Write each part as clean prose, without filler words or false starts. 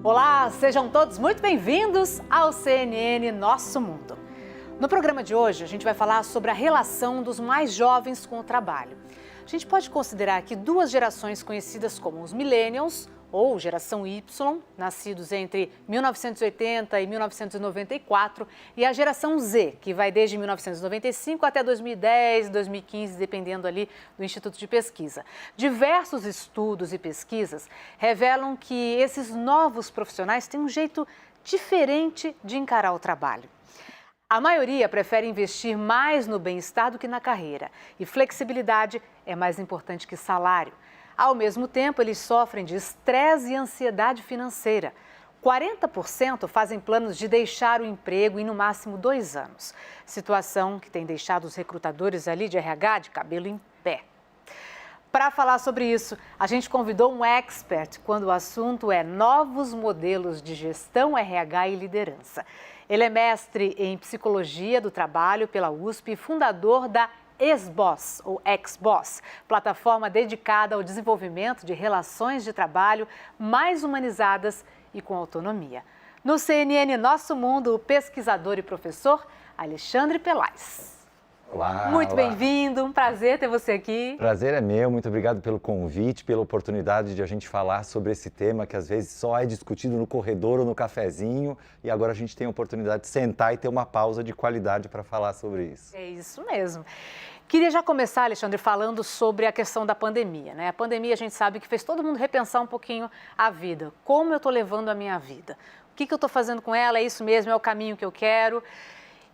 Olá, sejam todos muito bem-vindos ao CNN Nosso Mundo. No programa de hoje, a gente vai falar sobre a relação dos mais jovens com o trabalho. A gente pode considerar aqui duas gerações conhecidas como os Millennials, ou geração Y, nascidos entre 1980 e 1994, e a geração Z, que vai desde 1995 até 2010, 2015, dependendo ali do Instituto de Pesquisa. Diversos estudos e pesquisas revelam que esses novos profissionais têm um jeito diferente de encarar o trabalho. A maioria prefere investir mais no bem-estar do que na carreira, e flexibilidade é mais importante que salário. Ao mesmo tempo, eles sofrem de estresse e ansiedade financeira. 40% fazem planos de deixar o emprego em no máximo 2 anos. Situação que tem deixado os recrutadores ali de RH de cabelo em pé. Para falar sobre isso, a gente convidou um expert quando o assunto é novos modelos de gestão, RH e liderança. Ele é mestre em psicologia do trabalho pela USP e fundador da Ex-Boss, ou Ex-Boss, plataforma dedicada ao desenvolvimento de relações de trabalho mais humanizadas e com autonomia. No CNN Nosso Mundo, o pesquisador e professor Alexandre Pelais. Olá, muito bem-vindo, um prazer ter você aqui. Prazer é meu, muito obrigado pelo convite, pela oportunidade de a gente falar sobre esse tema que às vezes só é discutido no corredor ou no cafezinho e agora a gente tem a oportunidade de sentar e ter uma pausa de qualidade para falar sobre isso. É isso mesmo. Queria já começar, Alexandre, falando sobre a questão da pandemia, né? A pandemia a gente sabe que fez todo mundo repensar um pouquinho a vida. Como eu estou levando a minha vida? O que eu estou fazendo com ela? É isso mesmo? É o caminho que eu quero?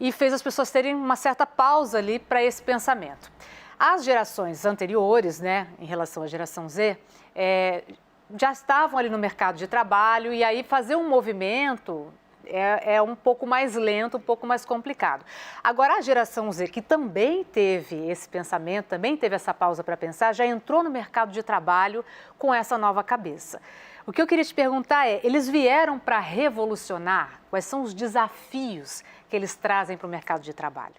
E fez as pessoas terem uma certa pausa ali para esse pensamento. As gerações anteriores, né, em relação à geração Z, já estavam ali no mercado de trabalho e aí fazer um movimento é um pouco mais lento, um pouco mais complicado. Agora, a geração Z, que também teve esse pensamento, também teve essa pausa para pensar, já entrou no mercado de trabalho com essa nova cabeça. O que eu queria te perguntar é, eles vieram para revolucionar? Quais são os desafios que eles trazem para o mercado de trabalho?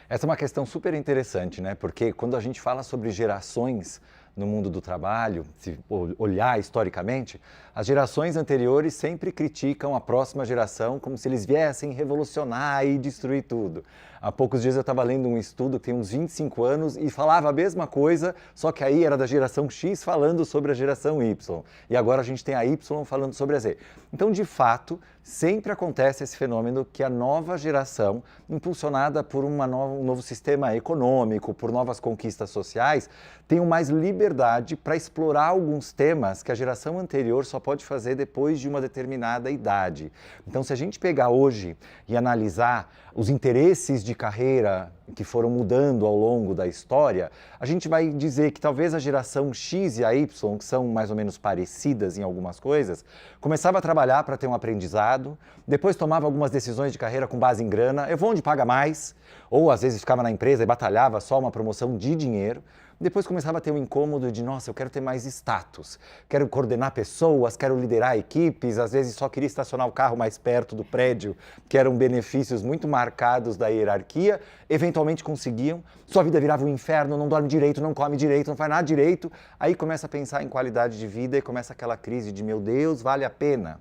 Essa é uma questão super interessante, né? Porque quando a gente fala sobre gerações no mundo do trabalho, se olhar historicamente, as gerações anteriores sempre criticam a próxima geração como se eles viessem revolucionar e destruir tudo. Há poucos dias eu estava lendo um estudo que tem uns 25 anos e falava a mesma coisa, só que aí era da geração X falando sobre a geração Y. E agora a gente tem a Y falando sobre a Z. Então, de fato, sempre acontece esse fenômeno que a nova geração, impulsionada por um novo sistema econômico, por novas conquistas sociais, tem mais liberdade para explorar alguns temas que a geração anterior só pode fazer depois de uma determinada idade. Então, se a gente pegar hoje e analisar os interesses de carreira que foram mudando ao longo da história, a gente vai dizer que talvez a geração X e a Y, que são mais ou menos parecidas em algumas coisas, começava a trabalhar para ter um aprendizado, depois tomava algumas decisões de carreira com base em grana, eu vou onde paga mais, ou às vezes ficava na empresa e batalhava só uma promoção de dinheiro. Depois começava a ter um incômodo de, nossa, eu quero ter mais status, quero coordenar pessoas, quero liderar equipes, às vezes só queria estacionar o carro mais perto do prédio, que eram benefícios muito marcados da hierarquia, eventualmente conseguiam, sua vida virava um inferno, não dorme direito, não come direito, não faz nada direito, aí começa a pensar em qualidade de vida e começa aquela crise de, meu Deus, vale a pena?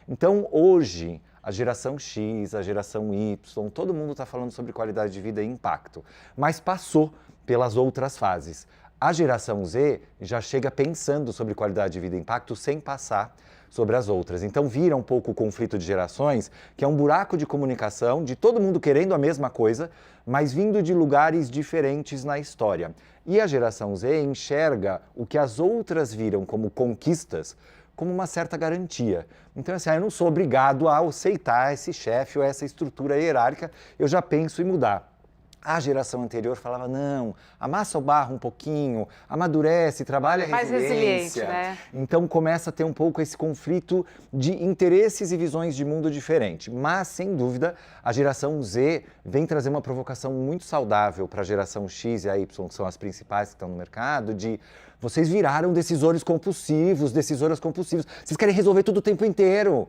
Então, hoje, a geração X, a geração Y, todo mundo está falando sobre qualidade de vida e impacto, mas passou pelas outras fases. A geração Z já chega pensando sobre qualidade de vida e impacto sem passar sobre as outras. Então vira um pouco o conflito de gerações, que é um buraco de comunicação de todo mundo querendo a mesma coisa, mas vindo de lugares diferentes na história. E a geração Z enxerga o que as outras viram como conquistas como uma certa garantia. Então, assim, eu não sou obrigado a aceitar esse chefe ou essa estrutura hierárquica, eu já penso em mudar. A geração anterior falava, não, amassa o barro um pouquinho, amadurece, trabalha a mais resiliente, resiliência. né? Então começa a ter um pouco esse conflito de interesses e visões de mundo diferente. Mas, sem dúvida, a geração Z vem trazer uma provocação muito saudável para a geração X e a Y, que são as principais que estão no mercado, de vocês viraram decisores compulsivos, decisoras compulsivas, vocês querem resolver tudo o tempo inteiro.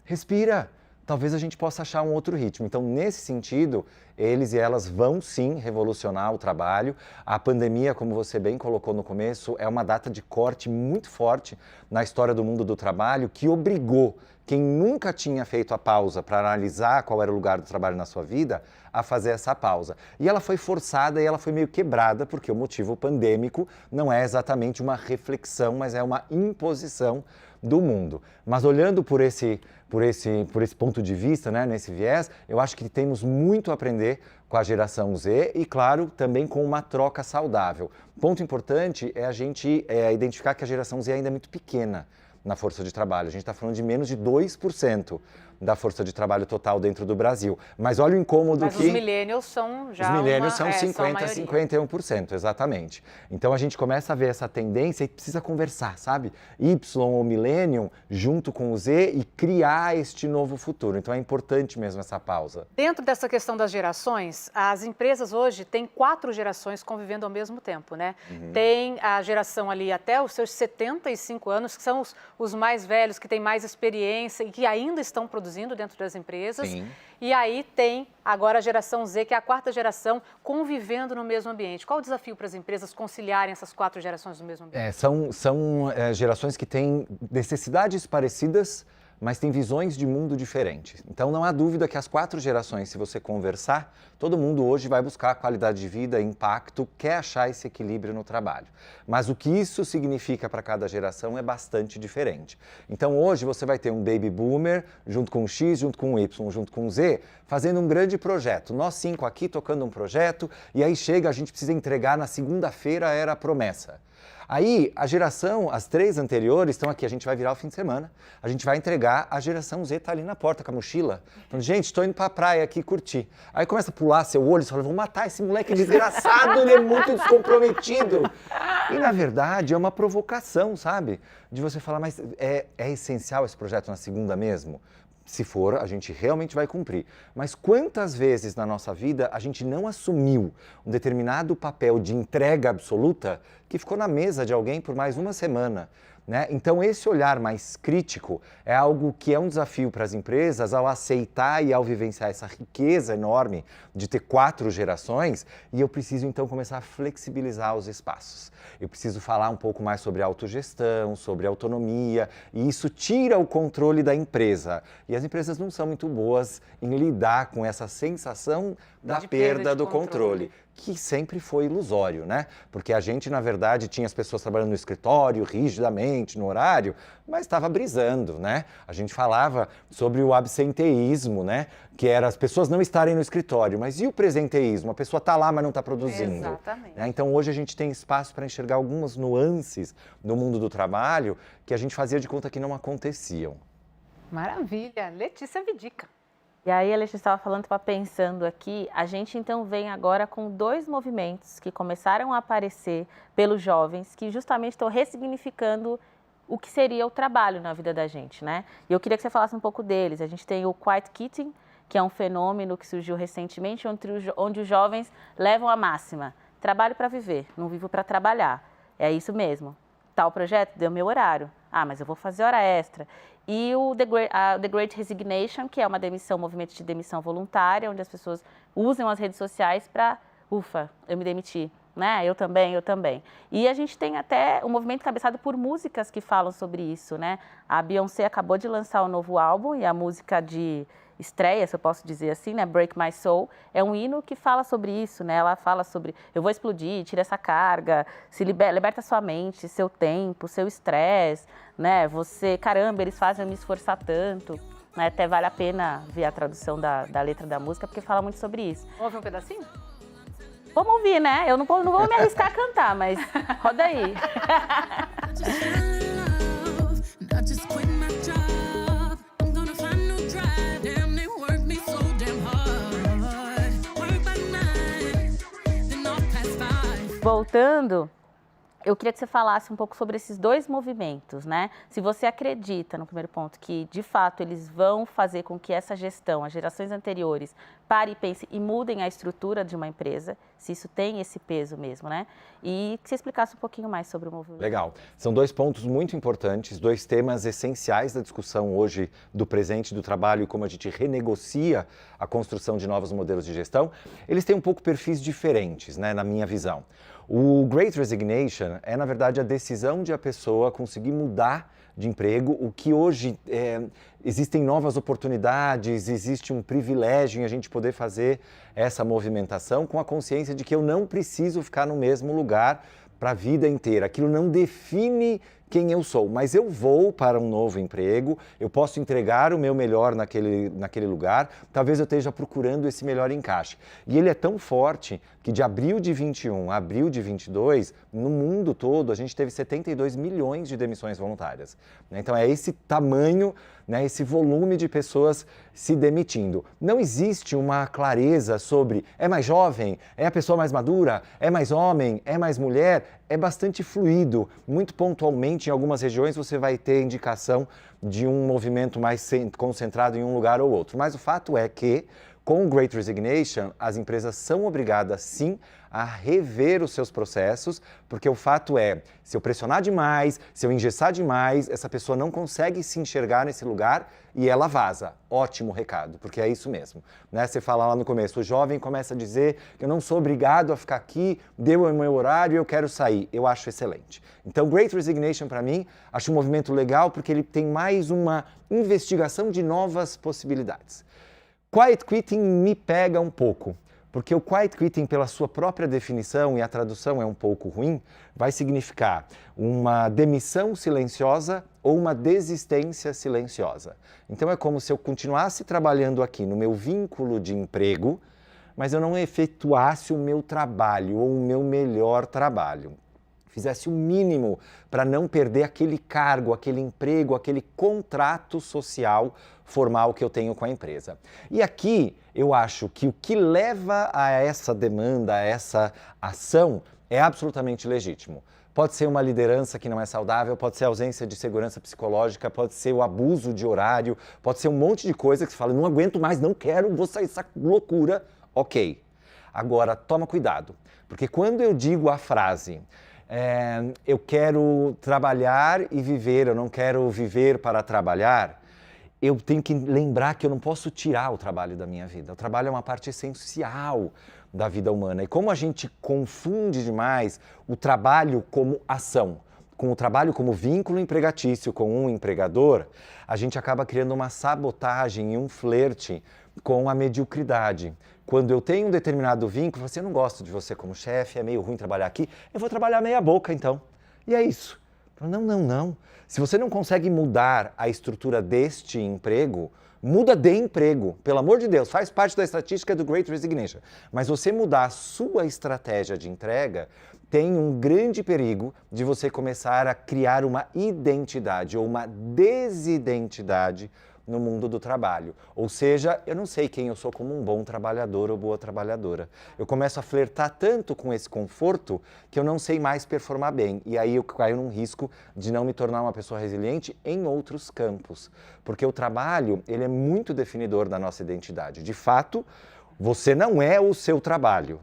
Respira. talvez a gente possa achar um outro ritmo. Então, nesse sentido, eles e elas vão sim revolucionar o trabalho. A pandemia, como você bem colocou no começo, é uma data de corte muito forte na história do mundo do trabalho, que obrigou quem nunca tinha feito a pausa para analisar qual era o lugar do trabalho na sua vida, a fazer essa pausa. E ela foi forçada e ela foi meio quebrada, porque o motivo pandêmico não é exatamente uma reflexão, mas é uma imposição do mundo. Mas olhando por esse ponto de vista, né, nesse viés, eu acho que temos muito a aprender com a geração Z e, claro, também com uma troca saudável. Ponto importante é a gente identificar que a geração Z ainda é muito pequena na força de trabalho. A gente está falando de menos de 2% da força de trabalho total dentro do Brasil. Mas olha o incômodo Mas que... os millennials são já Os millennials são são 50% a 51%, exatamente. Então a gente começa a ver essa tendência e precisa conversar, sabe? Y ou Millennium junto com o Z e criar este novo futuro. Então é importante mesmo essa pausa. Dentro dessa questão das gerações, as empresas hoje têm 4 gerações convivendo ao mesmo tempo, né? Tem a geração ali até os seus 75 anos, que são os mais velhos, que têm mais experiência e que ainda estão produzindo dentro das empresas. Sim. E aí tem agora a geração Z, que é a 4ª geração, convivendo no mesmo ambiente. Qual o desafio para as empresas conciliarem essas 4 gerações no mesmo ambiente? São gerações que têm necessidades parecidas, mas têm visões de mundo diferentes. Então não há dúvida que as 4 gerações, se você conversar, todo mundo hoje vai buscar qualidade de vida, impacto, quer achar esse equilíbrio no trabalho. Mas o que isso significa para cada geração é bastante diferente. Então hoje você vai ter um baby boomer junto com o X, junto com o Y, junto com o Z, fazendo um grande projeto. Nós 5 aqui tocando um projeto e aí chega, a gente precisa entregar na segunda-feira, era a promessa. Aí, as 3 anteriores estão aqui, a gente vai virar o fim de semana, a gente vai entregar, a geração Z tá ali na porta com a mochila, falando, gente, estou indo pra praia aqui curtir. Aí começa a pular seu olho, você fala, vou matar esse moleque desgraçado, ele é muito descomprometido. E, na verdade, é uma provocação, sabe? De você falar, mas é essencial esse projeto na segunda mesmo? Se for, a gente realmente vai cumprir. Mas quantas vezes na nossa vida a gente não assumiu um determinado papel de entrega absoluta que ficou na mesa de alguém por mais uma semana? Né? Então, esse olhar mais crítico é algo que é um desafio para as empresas ao aceitar e ao vivenciar essa riqueza enorme de ter 4 gerações, e eu preciso, então, começar a flexibilizar os espaços. Eu preciso falar um pouco mais sobre autogestão, sobre autonomia, e isso tira o controle da empresa. E as empresas não são muito boas em lidar com essa sensação da perda do controle, que sempre foi ilusório, né? Porque a gente, na verdade, tinha as pessoas trabalhando no escritório, rigidamente, no horário, mas estava brisando, né? A gente falava sobre o absenteísmo, né? Que era as pessoas não estarem no escritório, mas e o presenteísmo? A pessoa está lá, mas não está produzindo. Exatamente. Né? Então, hoje a gente tem espaço para enxergar algumas nuances no mundo do trabalho que a gente fazia de conta que não aconteciam. Maravilha! Letícia Vidica. E aí a Letícia estava falando, estava pensando aqui, a gente então vem agora com 2 movimentos que começaram a aparecer pelos jovens, que justamente estão ressignificando o que seria o trabalho na vida da gente, né? E eu queria que você falasse um pouco deles. A gente tem o Quiet Quitting, que é um fenômeno que surgiu recentemente, onde os jovens levam a máxima: trabalho para viver, não vivo para trabalhar. É isso mesmo. Tal projeto deu meu horário. Ah, mas eu vou fazer hora extra. E o The Great Resignation, que é uma demissão, um movimento de demissão voluntária, onde as pessoas usam as redes sociais para, ufa, eu me demiti, né? Eu também. E a gente tem até um movimento cabeçado por músicas que falam sobre isso, né? A Beyoncé acabou de lançar um novo álbum e a música de estreia, se eu posso dizer assim, né? Break My Soul, é um hino que fala sobre isso, né? Ela fala sobre, eu vou explodir, tira essa carga, se liberta sua mente, seu tempo, seu estresse, né? Você, caramba, eles fazem eu me esforçar tanto, né? Até vale a pena ver a tradução da letra da música, porque fala muito sobre isso. Vamos ouvir um pedacinho? Vamos ouvir, né? Eu não vou me arriscar a cantar, mas roda aí. Voltando, eu queria que você falasse um pouco sobre esses dois movimentos, né? Se você acredita, no primeiro ponto, que de fato eles vão fazer com que essa gestão, as gerações anteriores, pare e pense e mudem a estrutura de uma empresa, se isso tem esse peso mesmo, né? E que você explicasse um pouquinho mais sobre o movimento. Legal. São dois pontos muito importantes, dois temas essenciais da discussão hoje do presente do trabalho e como a gente renegocia a construção de novos modelos de gestão. Eles têm um pouco perfis diferentes, né, na minha visão. O Great Resignation é, na verdade, a decisão de a pessoa conseguir mudar de emprego, o que hoje existem novas oportunidades, existe um privilégio em a gente poder fazer essa movimentação com a consciência de que eu não preciso ficar no mesmo lugar para a vida inteira. Aquilo não define quem eu sou, mas eu vou para um novo emprego, eu posso entregar o meu melhor naquele lugar, talvez eu esteja procurando esse melhor encaixe. E ele é tão forte que de abril de 21 a abril de 22, no mundo todo, a gente teve 72 milhões de demissões voluntárias. Então é esse tamanho, né, esse volume de pessoas se demitindo. Não existe uma clareza sobre é mais jovem, é a pessoa mais madura, é mais homem, é mais mulher, é bastante fluido. Muito pontualmente, em algumas regiões, você vai ter indicação de um movimento mais concentrado em um lugar ou outro. Mas o fato é que, com o Great Resignation, as empresas são obrigadas, sim, a rever os seus processos, porque o fato é, se eu pressionar demais, se eu engessar demais, essa pessoa não consegue se enxergar nesse lugar e ela vaza. Ótimo recado, porque é isso mesmo. Né? Você fala lá no começo, o jovem começa a dizer que eu não sou obrigado a ficar aqui, deu o meu horário e eu quero sair. Eu acho excelente. Então, Great Resignation, para mim, acho um movimento legal porque ele tem mais uma investigação de novas possibilidades. Quiet quitting me pega um pouco, porque o quiet quitting, pela sua própria definição, e a tradução é um pouco ruim, vai significar uma demissão silenciosa ou uma desistência silenciosa. Então é como se eu continuasse trabalhando aqui no meu vínculo de emprego, mas eu não efetuasse o meu trabalho ou o meu melhor trabalho. Fizesse o mínimo para não perder aquele cargo, aquele emprego, aquele contrato social formal que eu tenho com a empresa. E aqui eu acho que o que leva a essa demanda, a essa ação, é absolutamente legítimo. Pode ser uma liderança que não é saudável, pode ser a ausência de segurança psicológica, pode ser o abuso de horário, pode ser um monte de coisa que você fala, não aguento mais, não quero, vou sair dessa loucura. Ok. Agora, toma cuidado, porque quando eu digo a frase eu quero trabalhar e viver, eu não quero viver para trabalhar, eu tenho que lembrar que eu não posso tirar o trabalho da minha vida. O trabalho é uma parte essencial da vida humana. E como a gente confunde demais o trabalho como ação, com o trabalho como vínculo empregatício com um empregador, a gente acaba criando uma sabotagem e um flerte com a mediocridade. Quando eu tenho um determinado vínculo, eu não gosto de você como chefe, é meio ruim trabalhar aqui, eu vou trabalhar meia boca então. E é isso. Não. Se você não consegue mudar a estrutura deste emprego, muda de emprego. Pelo amor de Deus, faz parte da estatística do Great Resignation. Mas você mudar a sua estratégia de entrega, tem um grande perigo de você começar a criar uma identidade ou uma desidentidade no mundo do trabalho. Ou seja, eu não sei quem eu sou como um bom trabalhador ou boa trabalhadora. Eu começo a flertar tanto com esse conforto que eu não sei mais performar bem. E aí eu caio num risco de não me tornar uma pessoa resiliente em outros campos. Porque o trabalho, ele é muito definidor da nossa identidade. De fato, você não é o seu trabalho,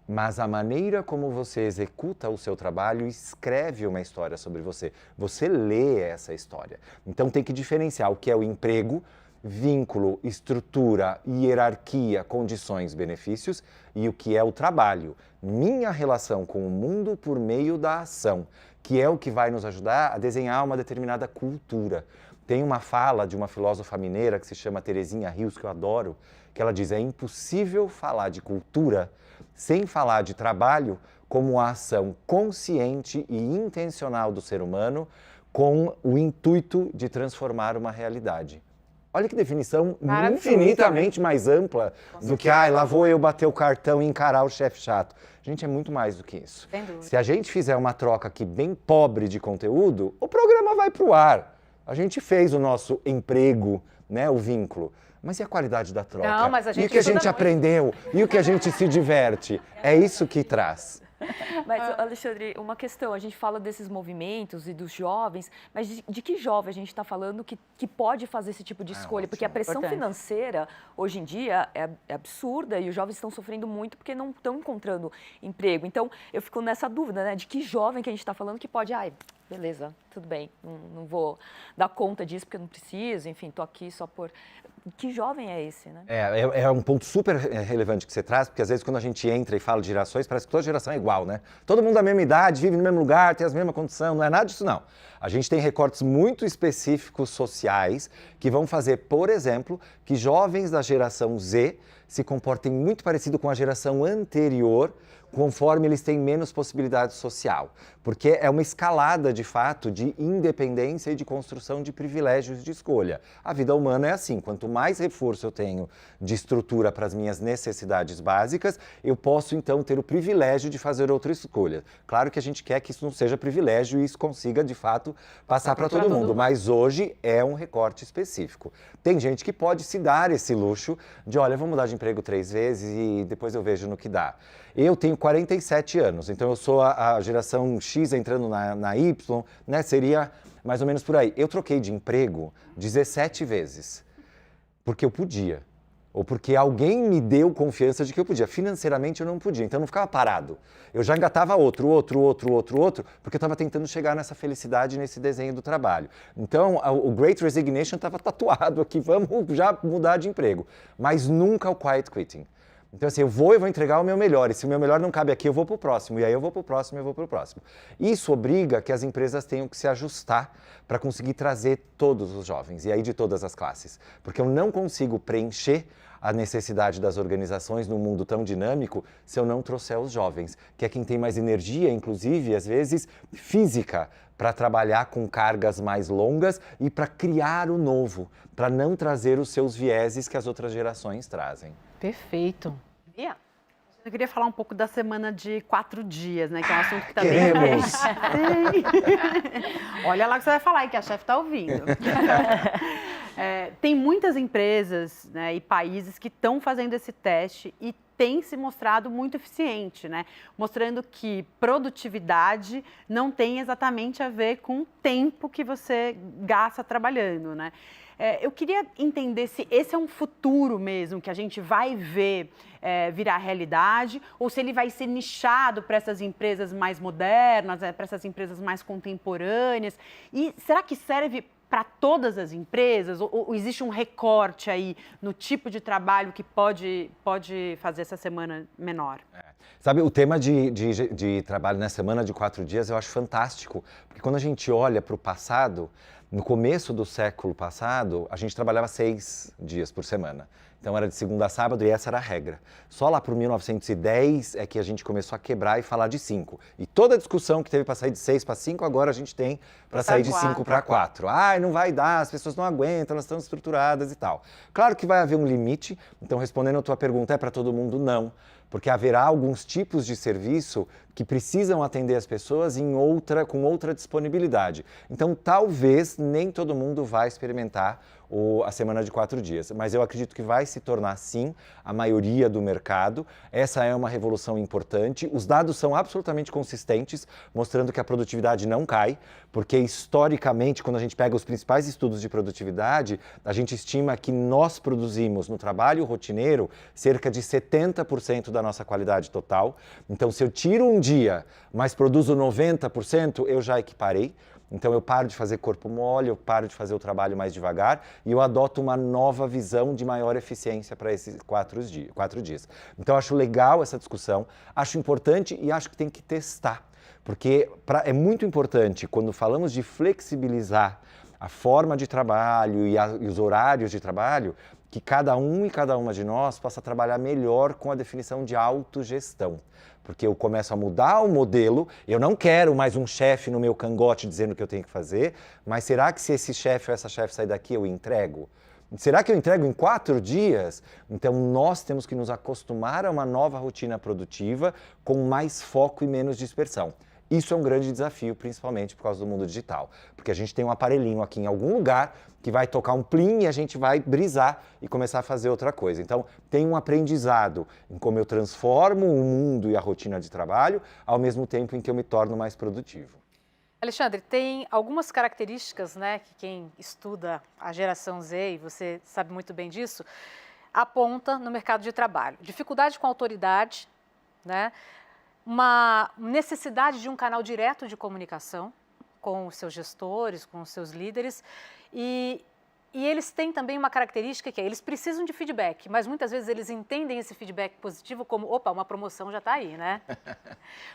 mas a maneira como você executa o seu trabalho escreve uma história sobre você. Você lê essa história. Então tem que diferenciar o que é o emprego, vínculo, estrutura, hierarquia, condições, benefícios e o que é o trabalho. Minha relação com o mundo por meio da ação, que é o que vai nos ajudar a desenhar uma determinada cultura. Tem uma fala de uma filósofa mineira que se chama Terezinha Rios, que eu adoro, que ela diz: é impossível falar de cultura sem falar de trabalho como a ação consciente e intencional do ser humano com o intuito de transformar uma realidade. Olha que definição infinitamente mais ampla do que, lá vou eu bater o cartão e encarar o chefe chato. Gente, é muito mais do que isso. Se a gente fizer uma troca aqui bem pobre de conteúdo, o programa vai pro ar. A gente fez o nosso emprego, né, o vínculo. Mas e a qualidade da troca? Não, mas a gente e o que a gente aprendeu? E o que a gente se diverte? É isso que traz. Mas, Alexandre, uma questão, a gente fala desses movimentos e dos jovens, mas de que jovem a gente está falando que pode fazer esse tipo de escolha? Porque a pressão financeira, hoje em dia, é absurda e os jovens estão sofrendo muito porque não estão encontrando emprego. Então, eu fico nessa dúvida, né, de que jovem que a gente está falando que pode, beleza, tudo bem, não vou dar conta disso porque eu não preciso, enfim, estou aqui só por... Que jovem é esse, né? É um ponto super relevante que você traz, porque às vezes quando a gente entra e fala de gerações, parece que toda geração é igual, né? Todo mundo da mesma idade, vive no mesmo lugar, tem as mesmas condições, não é nada disso não. A gente tem recortes muito específicos sociais que vão fazer, por exemplo, que jovens da geração Z se comportem muito parecido com a geração anterior, conforme eles têm menos possibilidade social. Porque é uma escalada, de fato, de independência e de construção de privilégios de escolha. A vida humana é assim, quanto mais reforço eu tenho de estrutura para as minhas necessidades básicas, eu posso, então, ter o privilégio de fazer outra escolha. Claro que a gente quer que isso não seja privilégio e isso consiga, de fato, passar para todo mundo, mas hoje é um recorte específico. Tem gente que pode se dar esse luxo de, olha, eu vou mudar de emprego 3 vezes e depois eu vejo no que dá. Eu tenho 47 anos, então eu sou a geração X entrando na Y, né? Seria mais ou menos por aí. Eu troquei de emprego 17 vezes, porque eu podia. Ou porque alguém me deu confiança de que eu podia. Financeiramente eu não podia, então eu não ficava parado. Eu já engatava outro, porque eu estava tentando chegar nessa felicidade, nesse desenho do trabalho. Então o Great Resignation estava tatuado aqui, vamos já mudar de emprego. Mas nunca o Quiet Quitting. Então assim, eu vou entregar o meu melhor, e se o meu melhor não cabe aqui, eu vou para o próximo, e aí eu vou para o próximo, eu vou para o próximo. Isso obriga que as empresas tenham que se ajustar para conseguir trazer todos os jovens, e aí de todas as classes. Porque eu não consigo preencher a necessidade das organizações num mundo tão dinâmico se eu não trouxer os jovens, que é quem tem mais energia, inclusive, às vezes, física, para trabalhar com cargas mais longas e para criar o novo, para não trazer os seus vieses que as outras gerações trazem. Perfeito. Eu queria falar um pouco da semana de 4 dias, né? Que é um assunto que está Queremos! bem... Olha lá o que você vai falar aí, que a chefe está ouvindo. Tem muitas empresas, né, e países que estão fazendo esse teste e tem se mostrado muito eficiente, né? Mostrando que produtividade não tem exatamente a ver com o tempo que você gasta trabalhando, né? Eu queria entender se esse é um futuro mesmo, que a gente vai ver virar realidade, ou se ele vai ser nichado para essas empresas mais modernas, para essas empresas mais contemporâneas. E será que serve para todas as empresas? Ou existe um recorte aí no tipo de trabalho que pode fazer essa semana menor? Sabe, o tema de trabalho na semana de 4 dias eu acho fantástico, porque quando a gente olha para o passado, no começo do século passado, a gente trabalhava 6 dias por semana. Então era de segunda a sábado e essa era a regra. Só lá por 1910 é que a gente começou a quebrar e falar de 5. E toda a discussão que teve para sair de 6 para 5, agora a gente tem para sair de 5 para 4. Não vai dar, as pessoas não aguentam, elas estão estruturadas e tal. Claro que vai haver um limite, então respondendo a tua pergunta, é para todo mundo? Não. Porque haverá alguns tipos de serviço que precisam atender as pessoas com outra disponibilidade. Então, talvez nem todo mundo vai experimentar a semana de 4 dias, mas eu acredito que vai se tornar, sim, a maioria do mercado. Essa é uma revolução importante. Os dados são absolutamente consistentes, mostrando que a produtividade não cai, porque historicamente, quando a gente pega os principais estudos de produtividade, a gente estima que nós produzimos no trabalho rotineiro cerca de 70% da nossa qualidade total. Então, se eu tiro um dia, mas produzo 90%, eu já equiparei. Então eu paro de fazer corpo mole, eu paro de fazer o trabalho mais devagar e eu adoto uma nova visão de maior eficiência para esses 4 dias. Então eu acho legal essa discussão, acho importante e acho que tem que testar, porque é muito importante quando falamos de flexibilizar a forma de trabalho e os horários de trabalho, que cada um e cada uma de nós possa trabalhar melhor com a definição de autogestão. Porque eu começo a mudar o modelo, eu não quero mais um chefe no meu cangote dizendo o que eu tenho que fazer, mas será que se esse chefe ou essa chefe sair daqui eu entrego? Será que eu entrego em 4 dias? Então nós temos que nos acostumar a uma nova rotina produtiva com mais foco e menos dispersão. Isso é um grande desafio, principalmente por causa do mundo digital, porque a gente tem um aparelhinho aqui em algum lugar que vai tocar um plim e a gente vai brisar e começar a fazer outra coisa. Então, tem um aprendizado em como eu transformo o mundo e a rotina de trabalho, ao mesmo tempo em que eu me torno mais produtivo. Alexandre, tem algumas características, né, que quem estuda a geração Z, e você sabe muito bem disso, aponta no mercado de trabalho. Dificuldade com a autoridade, né, uma necessidade de um canal direto de comunicação com os seus gestores, com os seus líderes, e eles têm também uma característica que é, eles precisam de feedback, mas muitas vezes eles entendem esse feedback positivo como, opa, uma promoção já está aí, né?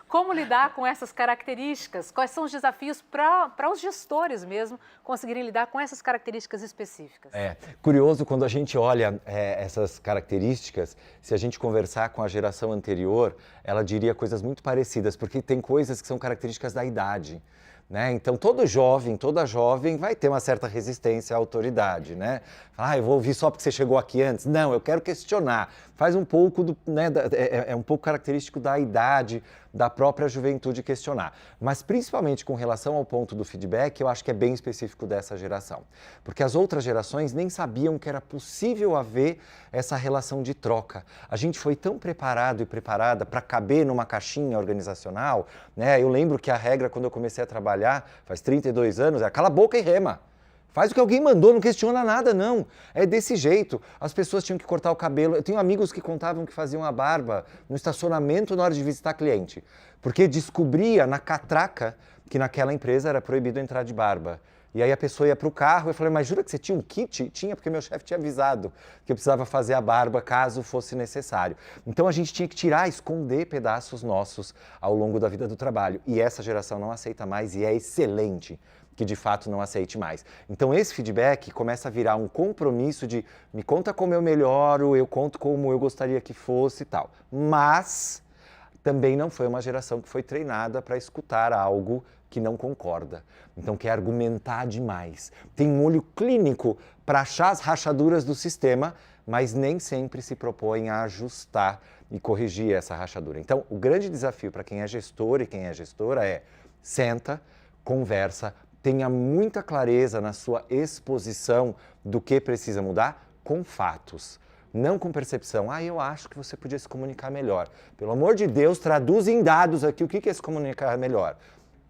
Como lidar com essas características? Quais são os desafios para os gestores mesmo conseguirem lidar com essas características específicas? É curioso quando a gente olha essas características, se a gente conversar com a geração anterior, ela diria coisas muito parecidas, porque tem coisas que são características da idade. Né? Então, toda jovem vai ter uma certa resistência à autoridade, né? Eu vou ouvir só porque você chegou aqui antes. Não, eu quero questionar. Faz um pouco, é um pouco característico da idade, da própria juventude questionar. Mas, principalmente com relação ao ponto do feedback, eu acho que é bem específico dessa geração. Porque as outras gerações nem sabiam que era possível haver essa relação de troca. A gente foi tão preparado e preparada para caber numa caixinha organizacional, né? Eu lembro que a regra, quando eu comecei a trabalhar, faz 32 anos, é cala a boca e rema. Faz o que alguém mandou, não questiona nada, não. É desse jeito. As pessoas tinham que cortar o cabelo. Eu tenho amigos que contavam que faziam a barba no estacionamento na hora de visitar cliente, porque descobria na catraca que naquela empresa era proibido entrar de barba. E aí a pessoa ia para o carro e eu falei, mas jura que você tinha um kit? Tinha, porque meu chefe tinha avisado que eu precisava fazer a barba caso fosse necessário. Então a gente tinha que esconder pedaços nossos ao longo da vida do trabalho. E essa geração não aceita mais e é excelente que de fato não aceite mais. Então esse feedback começa a virar um compromisso de me conta como eu melhoro, eu conto como eu gostaria que fosse e tal. Mas também não foi uma geração que foi treinada para escutar algo que não concorda. Então quer argumentar demais. Tem um olho clínico para achar as rachaduras do sistema, mas nem sempre se propõe a ajustar e corrigir essa rachadura. Então o grande desafio para quem é gestor e quem é gestora é senta, conversa, tenha muita clareza na sua exposição do que precisa mudar com fatos. Não com percepção, eu acho que você podia se comunicar melhor. Pelo amor de Deus, traduz em dados aqui o que é se comunicar melhor.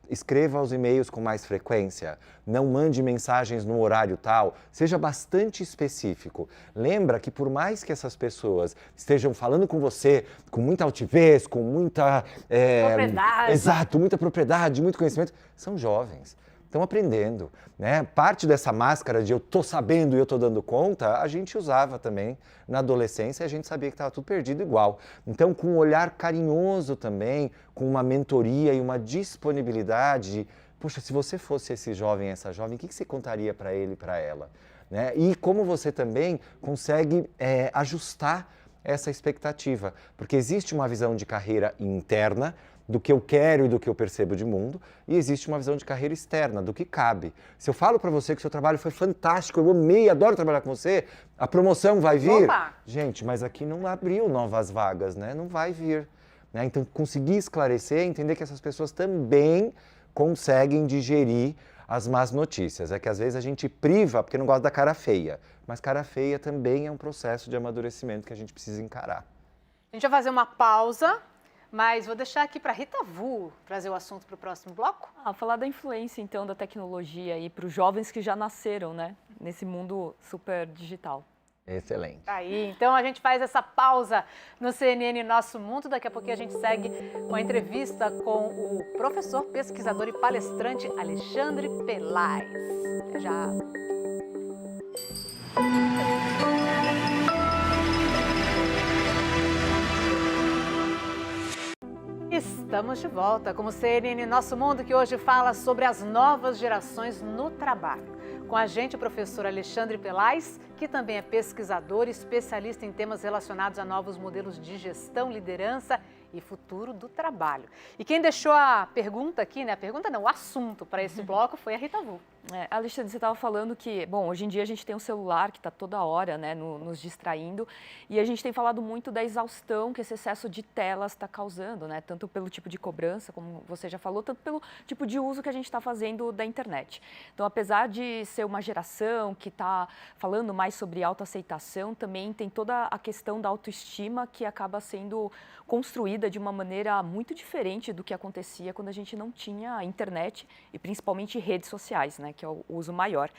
Escreva os e-mails com mais frequência, não mande mensagens no horário tal, seja bastante específico. Lembra que por mais que essas pessoas estejam falando com você com muita altivez, com muita... propriedade. Exato, muita propriedade, muito conhecimento, são jovens. Estão aprendendo, né? Parte dessa máscara de eu tô sabendo e eu tô dando conta, a gente usava também na adolescência e a gente sabia que estava tudo perdido igual. Então, com um olhar carinhoso também, com uma mentoria e uma disponibilidade de, poxa, se você fosse esse jovem, essa jovem, o que você contaria para ele e para ela? Né? E como você também consegue ajustar essa expectativa, porque existe uma visão de carreira interna, do que eu quero e do que eu percebo de mundo, e existe uma visão de carreira externa, do que cabe. Se eu falo para você que o seu trabalho foi fantástico, eu amei, adoro trabalhar com você, a promoção vai vir? Opa! Gente, mas aqui não abriu novas vagas, né? Não vai vir. Né? Então, conseguir esclarecer, entender que essas pessoas também conseguem digerir as más notícias. É que às vezes a gente priva porque não gosta da cara feia, mas cara feia também é um processo de amadurecimento que a gente precisa encarar. A gente vai fazer uma pausa. Mas vou deixar aqui para a Rita Vu trazer o assunto para o próximo bloco. Falar da influência, então, da tecnologia aí para os jovens que já nasceram, né, nesse mundo super digital. Excelente. Aí, então a gente faz essa pausa no CNN Nosso Mundo. Daqui a pouquinho a gente segue com a entrevista com o professor, pesquisador e palestrante Alexandre Pelais. Até já. Estamos de volta com o CNN Nosso Mundo, que hoje fala sobre as novas gerações no trabalho. Com a gente o professor Alexandre Pelais, que também é pesquisador e especialista em temas relacionados a novos modelos de gestão, liderança e futuro do trabalho. E quem deixou a pergunta aqui, né? A pergunta não, o assunto para esse bloco foi a Rita Vu. Alexandre, você estava falando que, bom, hoje em dia a gente tem um celular que está toda hora, né, nos distraindo, e a gente tem falado muito da exaustão que esse excesso de telas está causando, né, tanto pelo tipo de cobrança, como você já falou, tanto pelo tipo de uso que a gente está fazendo da internet. Então, apesar de ser uma geração que está falando mais sobre autoaceitação, também tem toda a questão da autoestima que acaba sendo construída de uma maneira muito diferente do que acontecia quando a gente não tinha internet e principalmente redes sociais, né, que é o uso maior.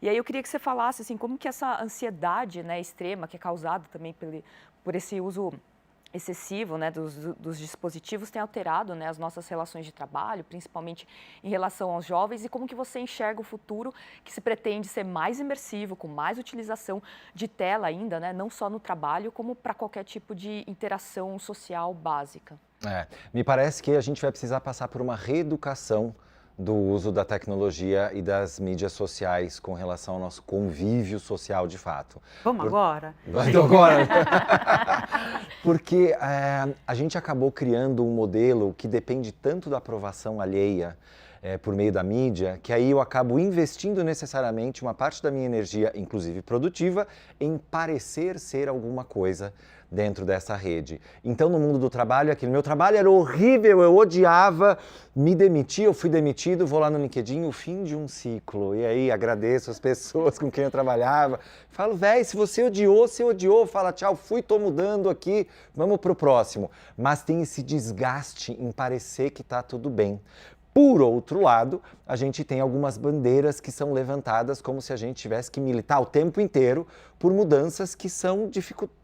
E aí eu queria que você falasse assim, como que essa ansiedade, né, extrema, que é causada também por esse uso excessivo, né, dos dispositivos tem alterado, né, as nossas relações de trabalho, principalmente em relação aos jovens, e como que você enxerga o futuro que se pretende ser mais imersivo, com mais utilização de tela ainda, né, não só no trabalho, como para qualquer tipo de interação social básica. Me parece que a gente vai precisar passar por uma reeducação do uso da tecnologia e das mídias sociais com relação ao nosso convívio social de fato. Vamos agora? Vamos agora. Porque a gente acabou criando um modelo que depende tanto da aprovação alheia por meio da mídia, que aí eu acabo investindo necessariamente uma parte da minha energia, inclusive produtiva, em parecer ser alguma coisa dentro dessa rede. Então, no mundo do trabalho, meu trabalho era horrível, eu odiava, me demiti, eu fui demitido, vou lá no LinkedIn, o fim de um ciclo. E aí, agradeço as pessoas com quem eu trabalhava. Falo, véi, se você odiou, fala tchau, fui, tô mudando aqui, vamos pro próximo. Mas tem esse desgaste em parecer que tá tudo bem. Por outro lado, a gente tem algumas bandeiras que são levantadas como se a gente tivesse que militar o tempo inteiro por mudanças que são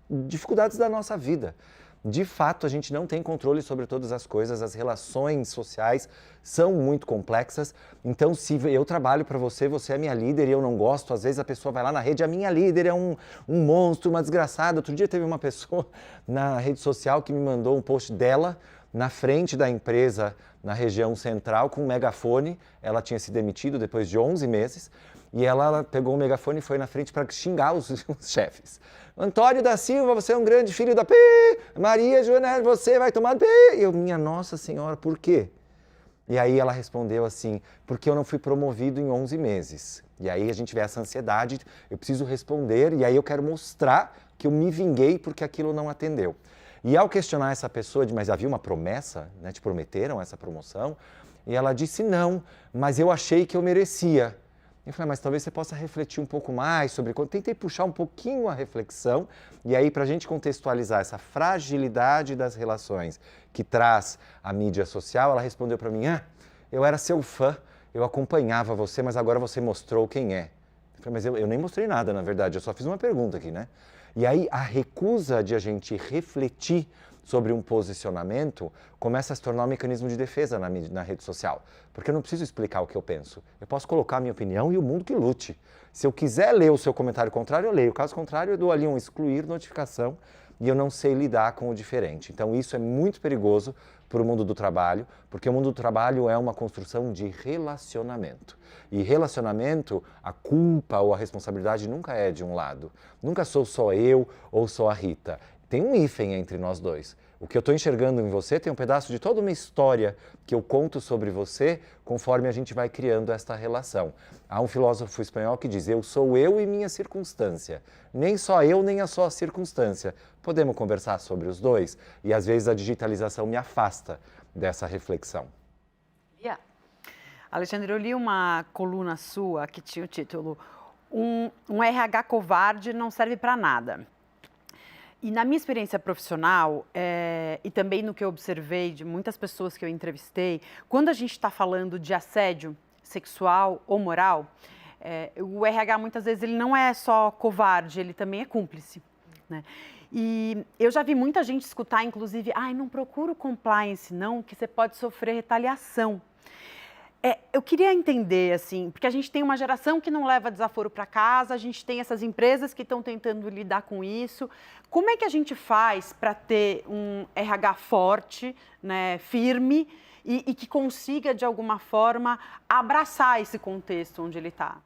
dificuldades da nossa vida. De fato, a gente não tem controle sobre todas as coisas, as relações sociais são muito complexas. Então, se eu trabalho para você, você é minha líder e eu não gosto, às vezes a pessoa vai lá na rede, a minha líder é um monstro, uma desgraçada. Outro dia teve uma pessoa na rede social que me mandou um post dela na frente da empresa na região central com um megafone. Ela tinha se demitido depois de 11 meses e ela pegou o megafone e foi na frente para xingar os chefes. Antônio da Silva, você é um grande filho da P. Maria Joana, você vai tomar P. E eu, minha Nossa Senhora, por quê? E aí ela respondeu assim, porque eu não fui promovido em 11 meses. E aí a gente vê essa ansiedade, eu preciso responder e aí eu quero mostrar que eu me vinguei porque aquilo não atendeu. E ao questionar essa pessoa, mas havia uma promessa, né, te prometeram essa promoção? E ela disse não, mas eu achei que eu merecia. Eu falei, mas talvez você possa refletir um pouco mais sobre... Tentei puxar um pouquinho a reflexão e aí para a gente contextualizar essa fragilidade das relações que traz a mídia social, ela respondeu para mim, eu era seu fã, eu acompanhava você, mas agora você mostrou quem é. Eu falei, mas eu nem mostrei nada, na verdade, eu só fiz uma pergunta aqui, né? E aí a recusa de a gente refletir sobre um posicionamento começa a se tornar um mecanismo de defesa na rede social. Porque eu não preciso explicar o que eu penso. Eu posso colocar a minha opinião e o mundo que lute. Se eu quiser ler o seu comentário contrário, eu leio. Caso contrário, eu dou ali um excluir notificação e eu não sei lidar com o diferente. Então isso é muito perigoso para o mundo do trabalho, porque o mundo do trabalho é uma construção de relacionamento. E relacionamento, a culpa ou a responsabilidade nunca é de um lado. Nunca sou só eu ou só a Rita. Tem um hífen entre nós dois. O que eu estou enxergando em você tem um pedaço de toda uma história que eu conto sobre você conforme a gente vai criando esta relação. Há um filósofo espanhol que diz, eu sou eu e minha circunstância. Nem só eu, nem só a circunstância. Podemos conversar sobre os dois? E às vezes a digitalização me afasta dessa reflexão. Alexandre, eu li uma coluna sua que tinha o título Um RH covarde não serve para nada. E na minha experiência profissional, e também no que eu observei de muitas pessoas que eu entrevistei, quando a gente está falando de assédio sexual ou moral, o RH muitas vezes ele não é só covarde, ele também é cúmplice, né? E eu já vi muita gente escutar, inclusive, não procura o compliance não, que você pode sofrer retaliação. Eu queria entender, assim, porque a gente tem uma geração que não leva desaforo para casa, a gente tem essas empresas que estão tentando lidar com isso. Como é que a gente faz para ter um RH forte, né, firme e que consiga, de alguma forma, abraçar esse contexto onde ele está?